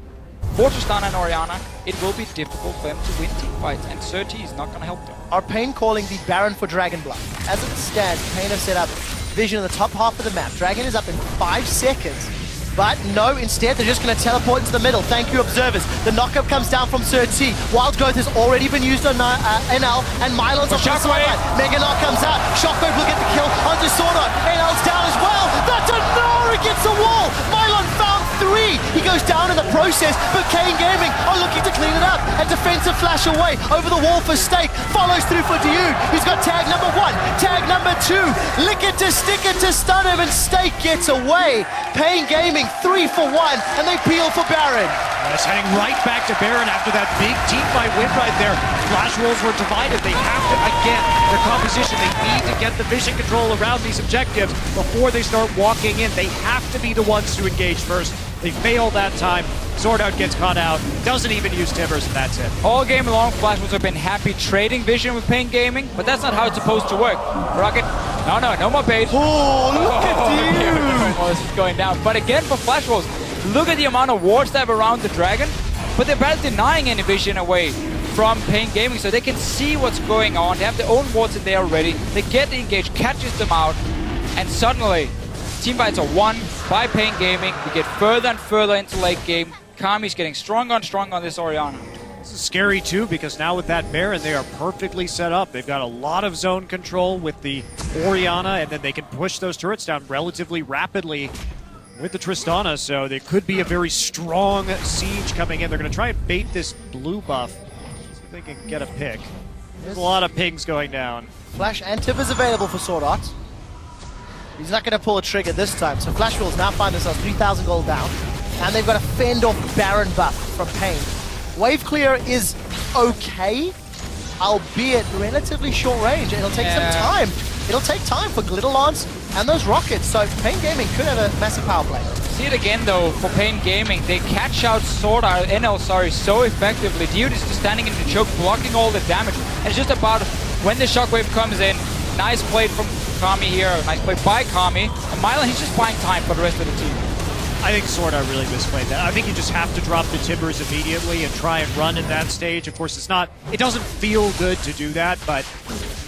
for Tristana and Orianna, it will be difficult for them to win team fights, and 30 is not going to help them. Are Pain calling the Baron for Dragon Blood? As it stands, Pain have set up vision in the top half of the map. Dragon is up in 5 seconds. But no, instead they're just going to teleport into the middle. Thank you, observers. The knockup comes down from Sir T. Wild Growth has already been used on NL, and Mylon's off the sideline. Mega Knock comes out. Shockwave will get the kill onto Swordart. NL's down as well. That's a Nora gets a wall. Mylon found 3. He goes down in the process, but PNG Gaming are looking to clean it up. A defensive flash away over the wall for Stake. Follows through for Dude. He's got tag number 1, tag number 2. Lick it to stick it to stun him, and Stake gets away. PNG Gaming 3 for 1, and they peel for Baron. It's heading right back to Baron after that big team fight win right there. Flash Wolves were divided. They have to, again, their composition, they need to get the vision control around these objectives before they start walking in. They have to be the ones to engage first. They fail that time. Sword Out gets caught out, doesn't even use Timbers, and that's it. All game long, Flash Wolves have been happy trading vision with PNG Gaming, but that's not how it's supposed to work. Rocket, no more bait. Oh, look at you! This is going down. But again, for Flash Wolves, look at the amount of wards they have around the Dragon, but they're barely denying any vision away from PNG Gaming, so they can see what's going on. They have their own wards in there already. They get the engage, catches them out, and suddenly, team fights are won by PNG Gaming. We get further and further into late game. Kami's getting stronger and stronger on this Orianna. This is scary too, because now with that Baron, they are perfectly set up. They've got a lot of zone control with the Orianna, and then they can push those turrets down relatively rapidly with the Tristana, so there could be a very strong siege coming in. They're going to try and bait this blue buff, see if they can get a pick. There's a lot of pings going down. Flash and Timbers available for Sword Art. He's not going to pull a trigger this time, so Flash Wolves now find themselves 3,000 gold down, and they've got a fend off Baron buff from Pain. Wave clear is okay, albeit relatively short range. It'll take some time. It'll take time for Glitter Lance and those rockets, so PNG Gaming could have a massive power play. See it again though, for PNG Gaming, they catch out NL so effectively. Dude is just standing in the choke, blocking all the damage. And it's just about when the shockwave comes in, nice play from Kami here, nice play by Kami. And Mylon, he's just buying time for the rest of the team. I think Sword Art really misplayed that. I think you just have to drop the Timbers immediately and try and run in that stage. Of course, it doesn't feel good to do that, but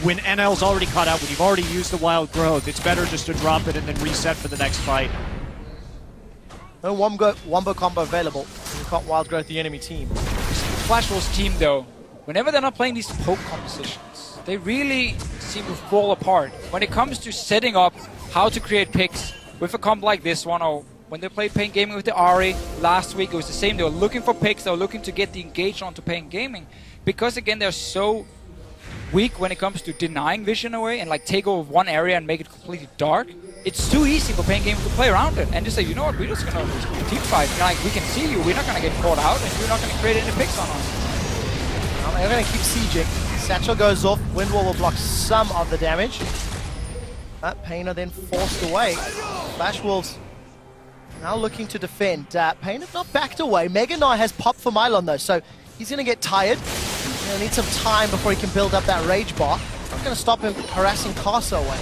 when NL's already caught out, when you've already used the Wild Growth, it's better just to drop it and then reset for the next fight. No wombo combo available. You can't Wild Growth the enemy team. Flash Wolves team though, whenever they're not playing these poke compositions, they really seem to fall apart. When it comes to setting up how to create picks with a comp like this one, or when they played PNG Gaming with the Ari last week, it was the same. They were looking for picks, they were looking to get the engage onto PNG Gaming. Because again, they're so weak when it comes to denying vision away and like take over one area and make it completely dark. It's too easy for PNG Gaming to play around it and just say, you know what, we're just gonna team fight. Like, we can see you, we're not gonna get caught out, and you're not gonna create any picks on us. Well, they're gonna keep sieging. Satchel goes off, Windwall will block some of the damage. That Pain are then forced away. Flash Wolves now looking to defend. Pain have not backed away. Mega Knight has popped for Mylon though, so he's going to get tired. He'll need some time before he can build up that rage bar. Not going to stop him harassing Casa away.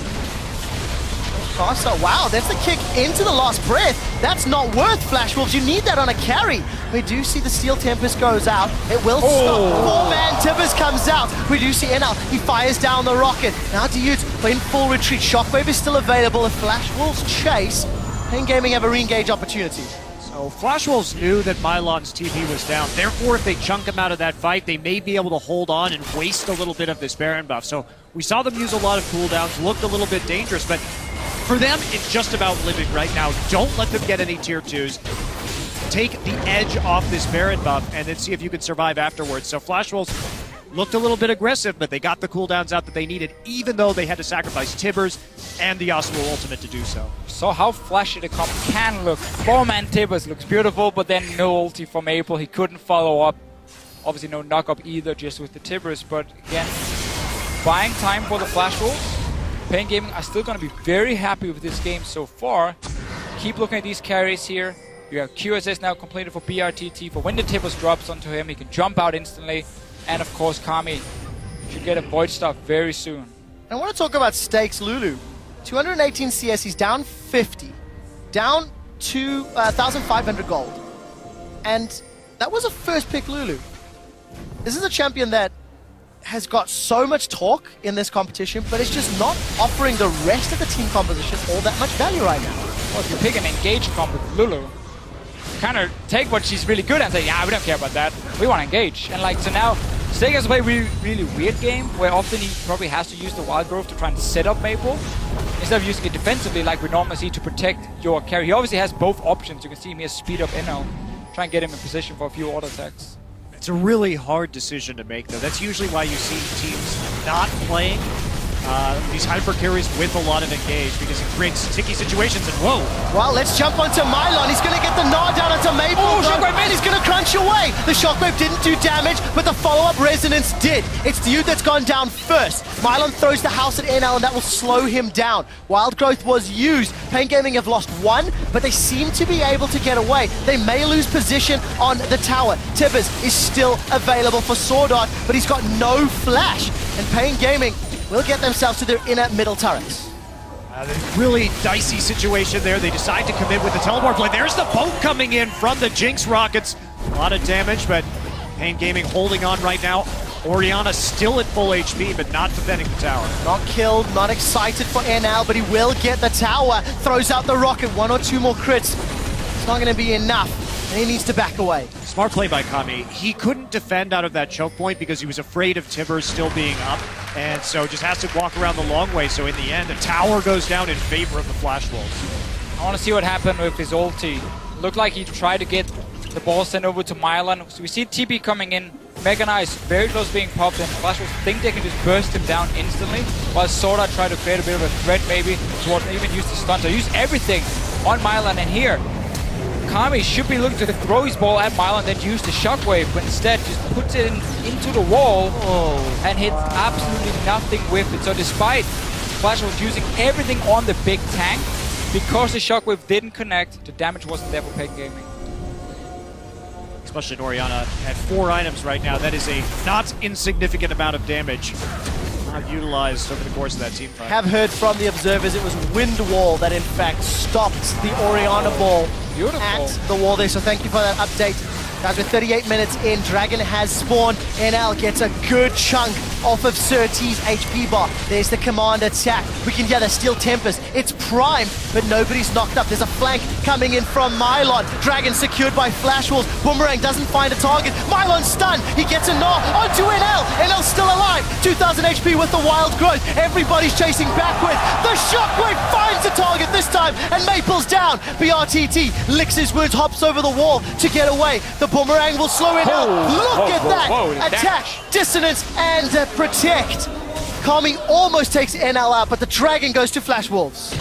Casa, wow, there's the kick into the last breath. That's not worth Flash Wolves. You need that on a carry. We do see the Steel Tempest goes out. It will stop. 4-man Tibbers comes out. We do see NL. He fires down the rocket. Now D2 in full retreat. Shockwave is still available. If Flash Wolves chase, PNG Gaming have a re-engage opportunity. So Flash Wolves knew that Mylon's TP was down. Therefore, if they chunk him out of that fight, they may be able to hold on and waste a little bit of this Baron buff. So we saw them use a lot of cooldowns, looked a little bit dangerous, but for them, it's just about living right now. Don't let them get any tier 2s. Take the edge off this Baron buff and then see if you can survive afterwards. So Flash Wolves looked a little bit aggressive, but they got the cooldowns out that they needed, even though they had to sacrifice Tibbers and the Yasuo ultimate to do so. So how flashy the comp can look. 4-man Tibbers looks beautiful, but then no ulti from Maple. He couldn't follow up. Obviously no knock-up either, just with the Tibbers. But again, buying time for the Flash Wolves. PNG Gaming are still going to be very happy with this game so far. Keep looking at these carries here. You have QSS now completed for BRTT. For when the Tibbers drops onto him, he can jump out instantly. And of course, Kami should get a Void Staff very soon. I want to talk about stakes Lulu. 218 CS, he's down 50. Down to 1,500 gold. And that was a first pick Lulu. This is a champion that has got so much talk in this competition, but it's just not offering the rest of the team composition all that much value right now. Well, if you pick an engage comp with Lulu, kind of take what she's really good at and say, yeah, we don't care about that. We want to engage. And like, so now, Stake has to play a really weird game where often he probably has to use the Wild Growth to try and set up Maple instead of using it defensively like we normally see to protect your carry. He obviously has both options. You can see him here speed up NL, try and get him in position for a few auto attacks. It's a really hard decision to make, though. That's usually why you see teams not playing these hyper carries with a lot of engage, because it creates sticky situations. And whoa! Well, let's jump onto Mylon. He's going to get the nod down onto Maple. Shockwave, and he's going to crunch away. The Shockwave didn't do damage, but the follow-up resonance did. It's the dude that's gone down first. Mylon throws the house at NL, and that will slow him down. Wild Growth was used. PNG Gaming have lost one, but they seem to be able to get away. They may lose position on the tower. Tibbers is still available for Sword Art, but he's got no flash. And PNG Gaming will get themselves to their inner middle turrets. Really dicey situation there. They decide to commit with the teleport play. There's the boat coming in from the Jinx rockets. A lot of damage, but PNG Gaming holding on right now. Orianna still at full HP, but not defending the tower. Not killed, not excited for NL, but he will get the tower. Throws out the rocket, 1 or 2 more crits. It's not going to be enough, and he needs to back away. Smart play by Kami. He couldn't defend out of that choke point because he was afraid of Tibbers still being up, and so just has to walk around the long way. So in the end, the tower goes down in favor of the Flash Wolves. I want to see what happened with his ulti. Looked like he tried to get the ball sent over to Mylon. So we see TP coming in. Mega Knight is very close being popped, and Flash Wolves think they can just burst him down instantly, while Sora tried to create a bit of a threat maybe towards, even use the stun. So use everything on Mylon, and here Kami should be looking to throw his ball at Mylon, then use the Shockwave, but instead just puts it into the wall and hits absolutely nothing with it. So despite Flash Wolves using everything on the big tank, because the Shockwave didn't connect, the damage wasn't there for PNG Gaming. Especially Orianna at 4 items right now. That is a not insignificant amount of damage not utilized over the course of that team fight. Have heard from the observers it was Wind Wall that in fact stopped the Orianna ball at the wall there. So thank you for that update. Guys, with 38 minutes in, Dragon has spawned. NL gets a good chunk off of Sir T's HP bar. There's the command attack. We can hear the Steel Tempest. It's primed, but nobody's knocked up. There's a flank coming in from Mylon. Dragon secured by Flash Wolves. Boomerang doesn't find a target. Mylon stunned. He gets a gnaw onto NL. NL's still alive. 2,000 HP with the Wild Growth. Everybody's chasing backward. The Shockwave finds a target this time, and Maple's down. BRTT licks his wounds, hops over the wall to get away. The Boomerang will slow it down. Look at that. Attack, dissonance, and protect. Kami almost takes NL out, but the Dragon goes to Flash Wolves.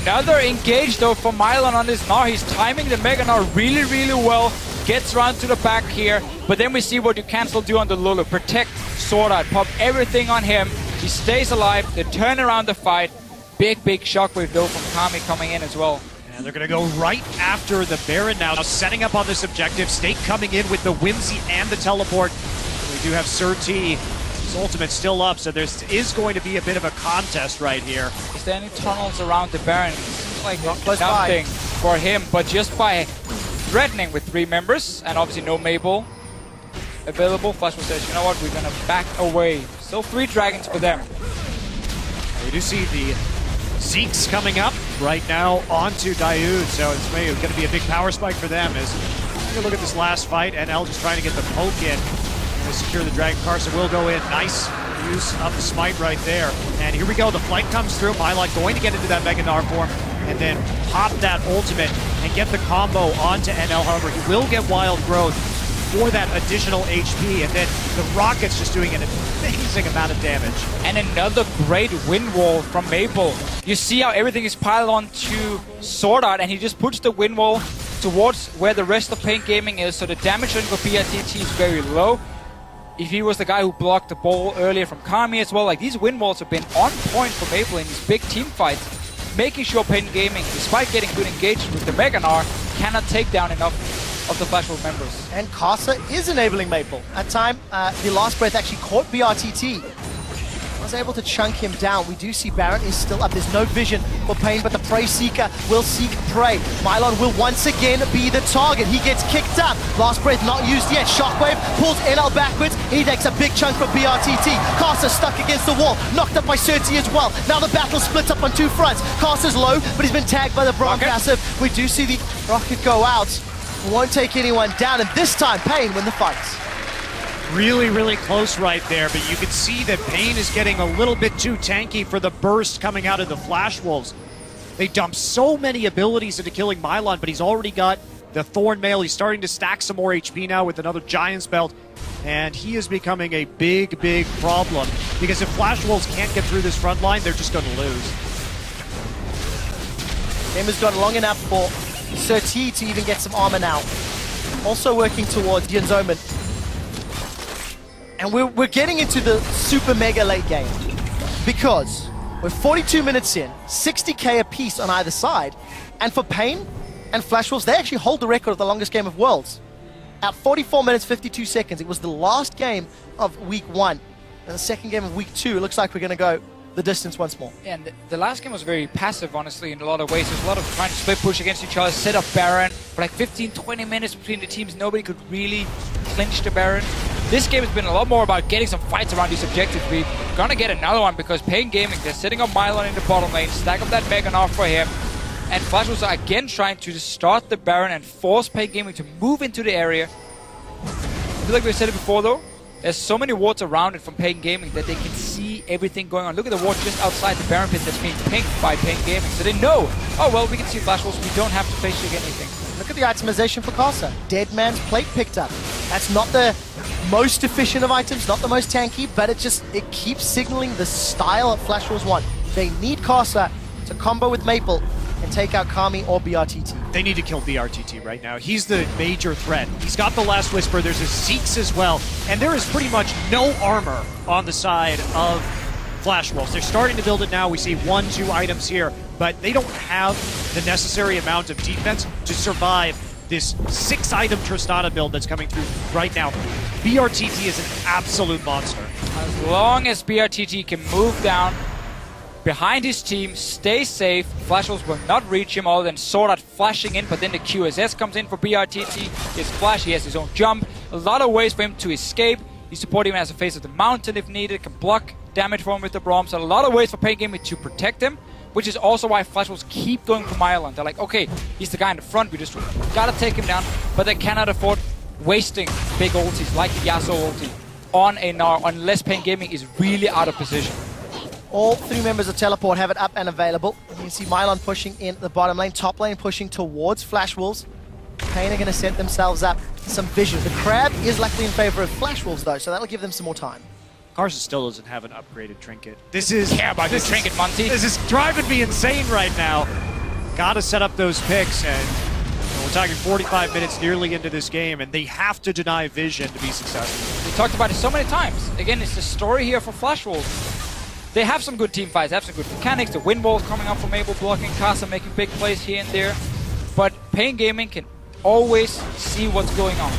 Another engage though for Mylon on this Gnar. He's timing the Mega Gnar really well. Gets around to the back here, but then we see what you can still do on the Lulu. Protect Sword Art, pop everything on him. He stays alive. They turn around the fight. Big Shockwave though from Kami coming in as well. And they're going to go right after the Baron now, setting up on this objective. Stake coming in with the Whimsy and the teleport. We do have Sir T ultimate's still up, so there is going to be a bit of a contest right here. Is there any tunnels around the Baron? Seems like close nothing by for him, but just by threatening with 3 members, and obviously no Maple available, Flashwolf says, you know what, we're going to back away. Still 3 dragons for them. We do see the Zeke's coming up right now onto Daoud, so it's going to be a big power spike for them. As you look at this last fight, NL just trying to get the poke in to secure the Dragon. Carson will go in. Nice use of the smite right there. And here we go. The flight comes through. Mylon going to get into that Mega Gnar form and then pop that ultimate and get the combo onto NL. However, he will get Wild Growth for that additional HP, and then the Rocket's just doing an amazing amount of damage. And another great wind wall from Maple. You see how everything is piled on to Sword Art, and he just puts the wind wall towards where the rest of Pain Gaming is, so the damage rating for BRTT is very low. If he was the guy who blocked the ball earlier from Kami as well, like these wind walls have been on point for Maple in these big team fights, making sure Pain Gaming, despite getting good engagement with the Mega Gnar, cannot take down enough of the Flashwolf members. And Casa is enabling Maple. At time, the last breath actually caught BRTT. Was able to chunk him down. We do see Baron is still up. There's no vision for Pain, but the Prey Seeker will seek prey. Mylon will once again be the target. He gets kicked up. Last breath not used yet. Shockwave pulls NL backwards. He takes a big chunk from BRTT. Casa stuck against the wall. Knocked up by Certi as well. Now the battle splits up on 2 fronts. Casa's low, but he's been tagged by the Braum passive. We do see the Rocket go out. Won't take anyone down, and this time Pain win the fight. Really, really close right there, but you can see that Pain is getting a little bit too tanky for the burst coming out of the Flash Wolves. They dump so many abilities into killing Mylon, but he's already got the Thorn Mail. He's starting to stack some more HP now with another Giant's Belt, and he is becoming a big, big problem, because if Flash Wolves can't get through this front line, they're just going to lose. Game has gone long enough for Certi to even get some armor now. Also working towards Yanzoman. And we're getting into the super mega late game, because we're 42 minutes in, 60k apiece on either side, and for Pain and Flash Wolves, they actually hold the record of the longest game of Worlds. At 44 minutes 52 seconds, it was the last game of week 1, and the second game of week 2. It looks like we're going to go the distance once more. Yeah, and the last game was very passive, honestly, in a lot of ways. There's a lot of trying to split push against each other, set up Baron. For like 15-20 minutes between the teams, nobody could really clinch the Baron. This game has been a lot more about getting some fights around these objectives. We're gonna get another one because Pain Gaming, they're sitting on Mylon in the bottom lane, stack up that Mega Gnar for him. And Flash was again trying to start the Baron and force Pain Gaming to move into the area. I feel like we said it before though, there's so many wards around it from Pain Gaming that they can see everything going on. Look at the ward just outside the Baron pit that's being pinged by Pain Gaming. So they know, oh well, we can see Flash Wolves, we don't have to face check anything. Look at the itemization for Casa. Dead Man's Plate picked up. That's not the most efficient of items, not the most tanky, but it keeps signaling the style of Flash Wolves want. They need Casa to combo with Maple and take out Kami or BRTT. They need to kill BRTT right now. He's the major threat. He's got the Last Whisper. There's a Zeke's as well. And there is pretty much no armor on the side of Flash Wolves. They're starting to build it now. We see 1-2 items here, but they don't have the necessary amount of defense to survive this 6-item Tristana build that's coming through right now. BRTT is an absolute monster. As long as BRTT can move down behind his team, stay safe, Flash Wolves will not reach him other than Sword Art flashing in, but then the QSS comes in for BRTT. His flash, he has his own jump. A lot of ways for him to escape. He's supporting him as a face of the mountain if needed, can block damage for him with the Braum. So a lot of ways for Pain Gaming to protect him, which is also why Flash Wolves keep going for Mylon. They're like, okay, he's the guy in the front, we just gotta take him down, but they cannot afford wasting big ultis like the Yasuo ulti on a Gnar unless Pain Gaming is really out of position. All 3 members of Teleport have it up and available. You can see Mylon pushing in the bottom lane, top lane pushing towards Flash Wolves. Pain are going to set themselves up some vision. The Crab is likely in favor of Flash Wolves though, so that'll give them some more time. Carson still doesn't have an upgraded trinket. This is this trinket, Monty. This is driving me insane right now. Gotta set up those picks, and we're talking 45 minutes nearly into this game, and they have to deny vision to be successful. We talked about it so many times. Again, it's the story here for Flash Wolves. They have some good team fights, have some good mechanics. The wind walls coming up from Maple, blocking Casa, making big plays here and there. But Pain Gaming can always see what's going on.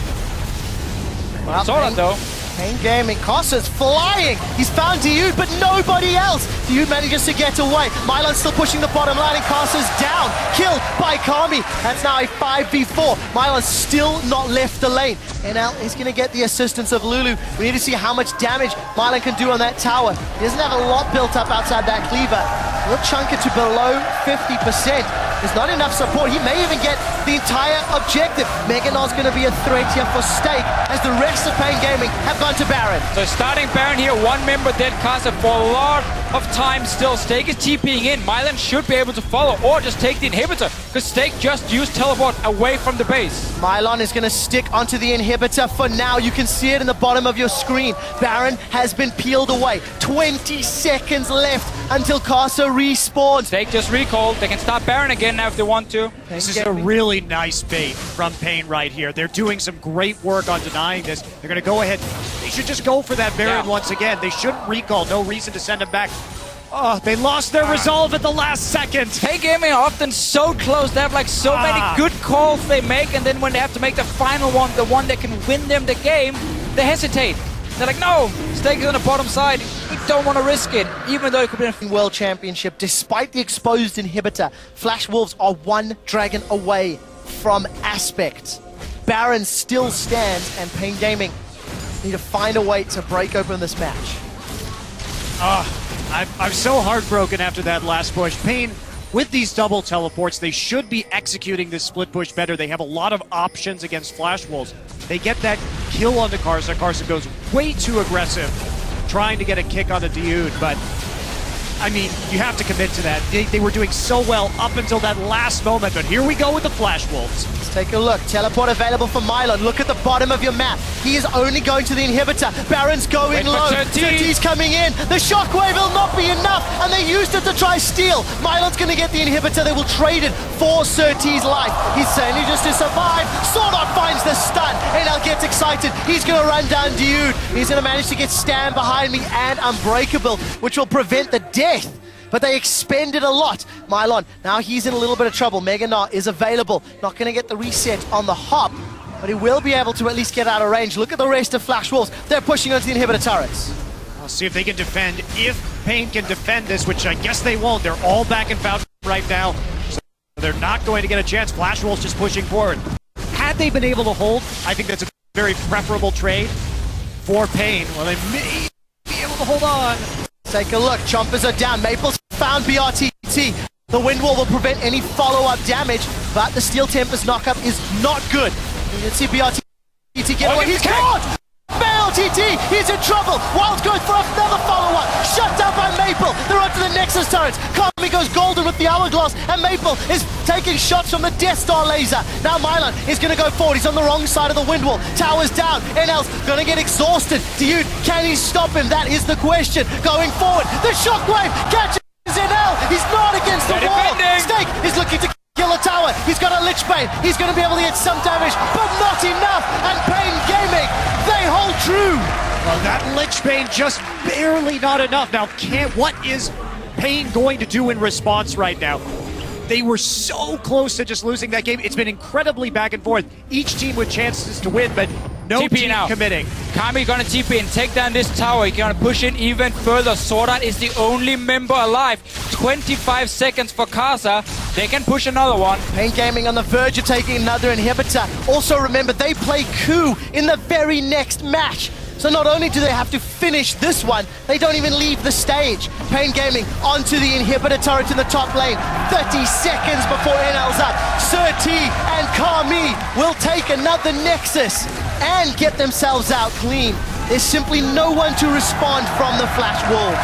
Well, Sora though, Pain Gaming, Kosa's flying. He's found Dude, but nobody else. Dude manages to get away. Mylon's still pushing the bottom line, and Kosa's down. Killed by Kami. That's now a 5v4. Mylon's still not left the lane. NL is going to get the assistance of Lulu. We need to see how much damage Mylon can do on that tower. He doesn't have a lot built up outside that cleaver. We'll chunk it to below 50%. There's not enough support. He may even get the entire objective. Meganol's going to be a threat here for Stake, as the rest of Pain Gaming have gone to Baron. So starting Baron here, one member dead Casa for a lot of time still. Stake is TPing in. Mylon should be able to follow or just take the inhibitor, because Stake just used teleport away from the base. Mylon is going to stick onto the inhibitor for now. You can see it in the bottom of your screen. Baron has been peeled away. 20 seconds left until Casa respawns. Stake just recalled. They can start Baron again now if they want to. This is a really nice bait from Pain right here. They're doing some great work on denying this. They're going to go ahead. They should just go for that Baron once again. They shouldn't recall. No reason to send him back. Oh, they lost their resolve at the last second. Pain Gaming are often so close. They have like so many good calls they make, and then when they have to make the final one, the one that can win them the game, they hesitate. They're like, no, Stake is on the bottom side. We don't want to risk it, even though it could be a World Championship. Despite the exposed inhibitor, Flash Wolves are one dragon away from Aspect. Baron still stands, and Pain Gaming need to find a way to break open this match. I'm so heartbroken after that last push. Pain, with these double teleports, they should be executing this split push better. They have a lot of options against Flash Wolves. They get that kill onto Karsa. Karsa goes way too aggressive, trying to get a kick on the Dude, but I mean, you have to commit to that. They were doing so well up until that last moment, but here we go with the Flash Wolves. Let's take a look. Teleport available for Mylon. Look at the bottom of your map. He is only going to the inhibitor. Baron's going low. Surtees coming in. The shockwave will not be enough, and they used it to try steal. Mylon's going to get the inhibitor. They will trade it for Surtees' life. He's saying he just to survive. Swordart finds the stun. NL gets excited. He's going to run down Dude. He's going to manage to get Stand behind me and Unbreakable, which will prevent the death. But they expended a lot. Mylon, now he's in a little bit of trouble. Meganar is available. Not going to get the reset on the hop, but he will be able to at least get out of range. Look at the rest of Flash Wolves. They're pushing onto the inhibitor turrets. I'll see if they can defend. If Pain can defend this, which I guess they won't. They're all back in Fountain right now. So they're not going to get a chance. Flash Wolves just pushing forward. Had they been able to hold, I think that's a very preferable trade for Pain. Well, they may be able to hold on. Take a look. Chompers are down. Maple's found BRTT. The wind wall will prevent any follow-up damage, but the Steel Tempest knockup is not good. You can see BRTT get away. He's caught! BRTT, he's in trouble. Wild goes for another follow-up. Shut down by Maple. They're onto the Nexus turrets. Kami goes golden with the hourglass, and Maple is taking shots from the Death Star laser. Now Mylon is going to go forward. He's on the wrong side of the wind wall. Tower's down. NL's going to get exhausted. Dude, can he stop him? That is the question. Going forward. The shockwave catches NL. He's not against the wall. Stake is looking to kill a tower. He's got a Lich Bane. He's going to be able to get some damage, but not enough. And Pain Gaming, they hold true. Well, that Lich Bane just barely not enough. Now, what is Pain going to do in response right now? They were so close to just losing that game. It's been incredibly back and forth. Each team with chances to win, but no TP team now. committing. Kami gonna TP and take down this tower. He's gonna push in even further. Swordart is the only member alive. 25 seconds for Casa. They can push another one. Pain Gaming on the verge of taking another inhibitor. Also remember, they play Coup in the very next match. So not only do they have to finish this one, they don't even leave the stage. Pain Gaming onto the inhibitor turret in the top lane. 30 seconds before NL's up. Surtee and Kami will take another Nexus and get themselves out clean. There's simply no one to respond from the Flash Wolves.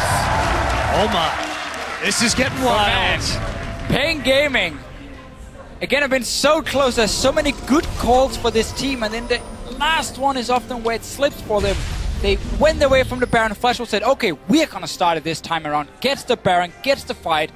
Oh my. This is getting wild. Pain Gaming. Again, I've been so close. There's so many good calls for this team, and then the last one is often where it slips for them. They went away from the Baron. Flash Wolves said, okay, we're gonna start it this time around. Gets the Baron, gets the fight,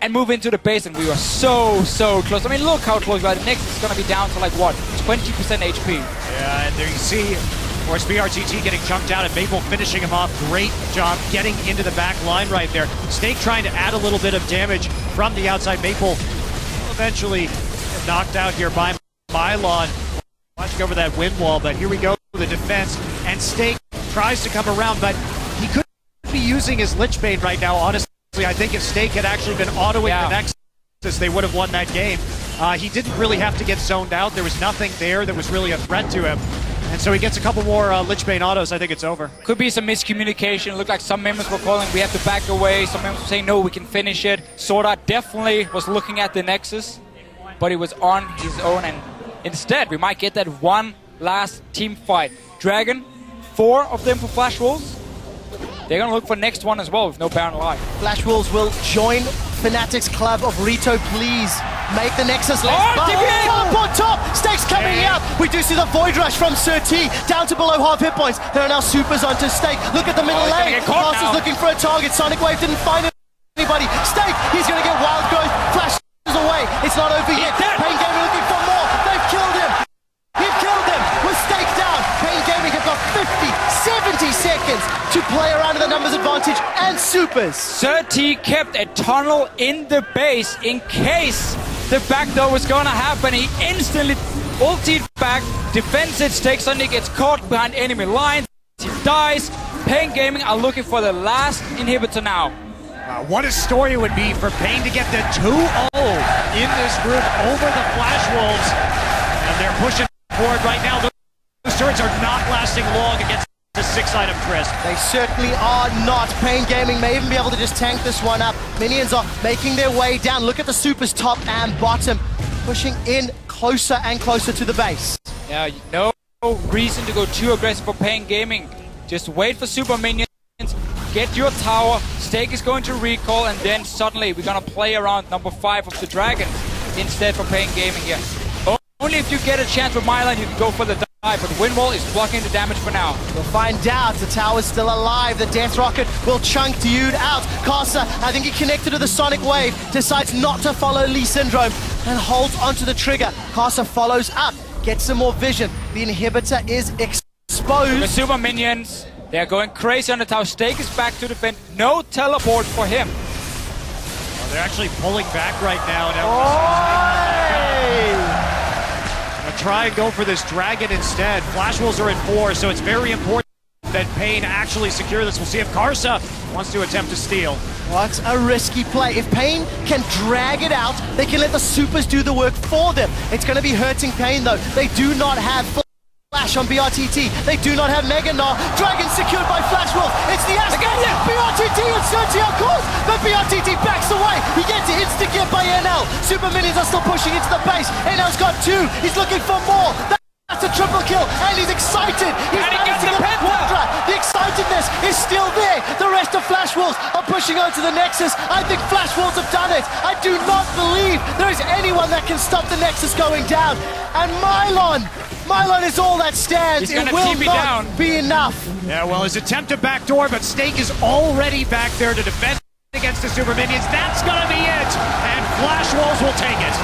and move into the base, and we were so close. I mean, look how close we are. The next is gonna be down to like, what, 20% HP. Yeah, and there you see, of course, BRTT getting chunked out and Maple finishing him off. Great job getting into the back line right there. Snake trying to add a little bit of damage from the outside. Maple eventually knocked out here by Mylon. Watching over that wind wall, but here we go, the defense, and Stake tries to come around, but he could be using his Lich Bane right now, honestly. I think if Stake had actually been autoing the Nexus, they would have won that game. He didn't really have to get zoned out. There was nothing there that was really a threat to him. And so he gets a couple more Lich Bane autos. I think it's over. Could be some miscommunication. It looked like some members were calling, we have to back away. Some members were saying, no, we can finish it. Sorda definitely was looking at the Nexus, but he was on his own. And instead, we might get that one last team fight. Dragon, 4 of them for Flash Wolves. They're going to look for next one as well with no Baron alive. Flash Wolves will join Fnatic's club of Rito, please. Make the Nexus less. Up on top! Stakes coming out! We do see the Void Rush from Sir T down to below half hit points. There are now supers onto Stake. Look at the middle lane. Pass is looking for a target. Sonic Wave didn't find anybody. Stake, he's going to get Wild Growth. Flash is away. It's not over yet. Pain Gaming looking for more. They've killed him. He've killed him with Stake down. Pain Gaming have got 50, 70 seconds to play around with the numbers advantage and supers. Sir T kept a tunnel in the base in case the backdoor was going to happen. He instantly ultied back, defends it, Stake suddenly gets caught behind enemy lines, he dies. Pain Gaming are looking for the last inhibitor now. What a story it would be for Pain to get the 2-0 in this group over the Flash Wolves. And they're pushing forward right now. Those turrets are not lasting long against the 6-item Trist. They certainly are not. Pain Gaming may even be able to just tank this one up. Minions are making their way down. Look at the supers top and bottom, pushing in closer and closer to the base. Yeah, no reason to go too aggressive for Pain Gaming. Just wait for super minions, get your tower, Stake is going to recall, and then suddenly we're going to play around number 5 of the Dragons instead for Pain Gaming here. Only if you get a chance with Mylan, you can go for the dive, but Windwall is blocking the damage for now. We'll find out. The tower's still alive. The Death Rocket will chunk Dude out. Casa, I think he connected to the Sonic Wave, decides not to follow Lee Syndrome and holds onto the trigger. Casa follows up, gets some more vision. The inhibitor is exposed. The super minions, they're going crazy on the tower. Stake is back to defend. No teleport for him. Well, they're actually pulling back right now. Try and go for this Dragon instead. Flash Wolves are at 4, so it's very important that Pain actually secure this. We'll see if Karsa wants to attempt to steal. What a risky play. If Pain can drag it out, they can let the supers do the work for them. It's going to be hurting Pain though. They do not have Flash on BRTT. They do not have Mega Gnar. Dragon secured by Flash Wolf. It's the Asgard. BRTT and Certainty of course, but BRTT backs away. He gets it insta-get by NL. Super Minions are still pushing into the base. NL's got 2. He's looking for more. That's a triple kill, and he's excited. He's managed to get the Quadra. The excitedness is still there. The rest of Flash Wolves are pushing onto the Nexus. I think Flash Wolves have done it. I do not believe there is anyone that can stop the Nexus going down. And Mylan is all that stands. It will not be enough. Yeah, well, his attempt to backdoor, but Stake is already back there to defend against the Super Minions. That's going to be it, and Flash Wolves will take it.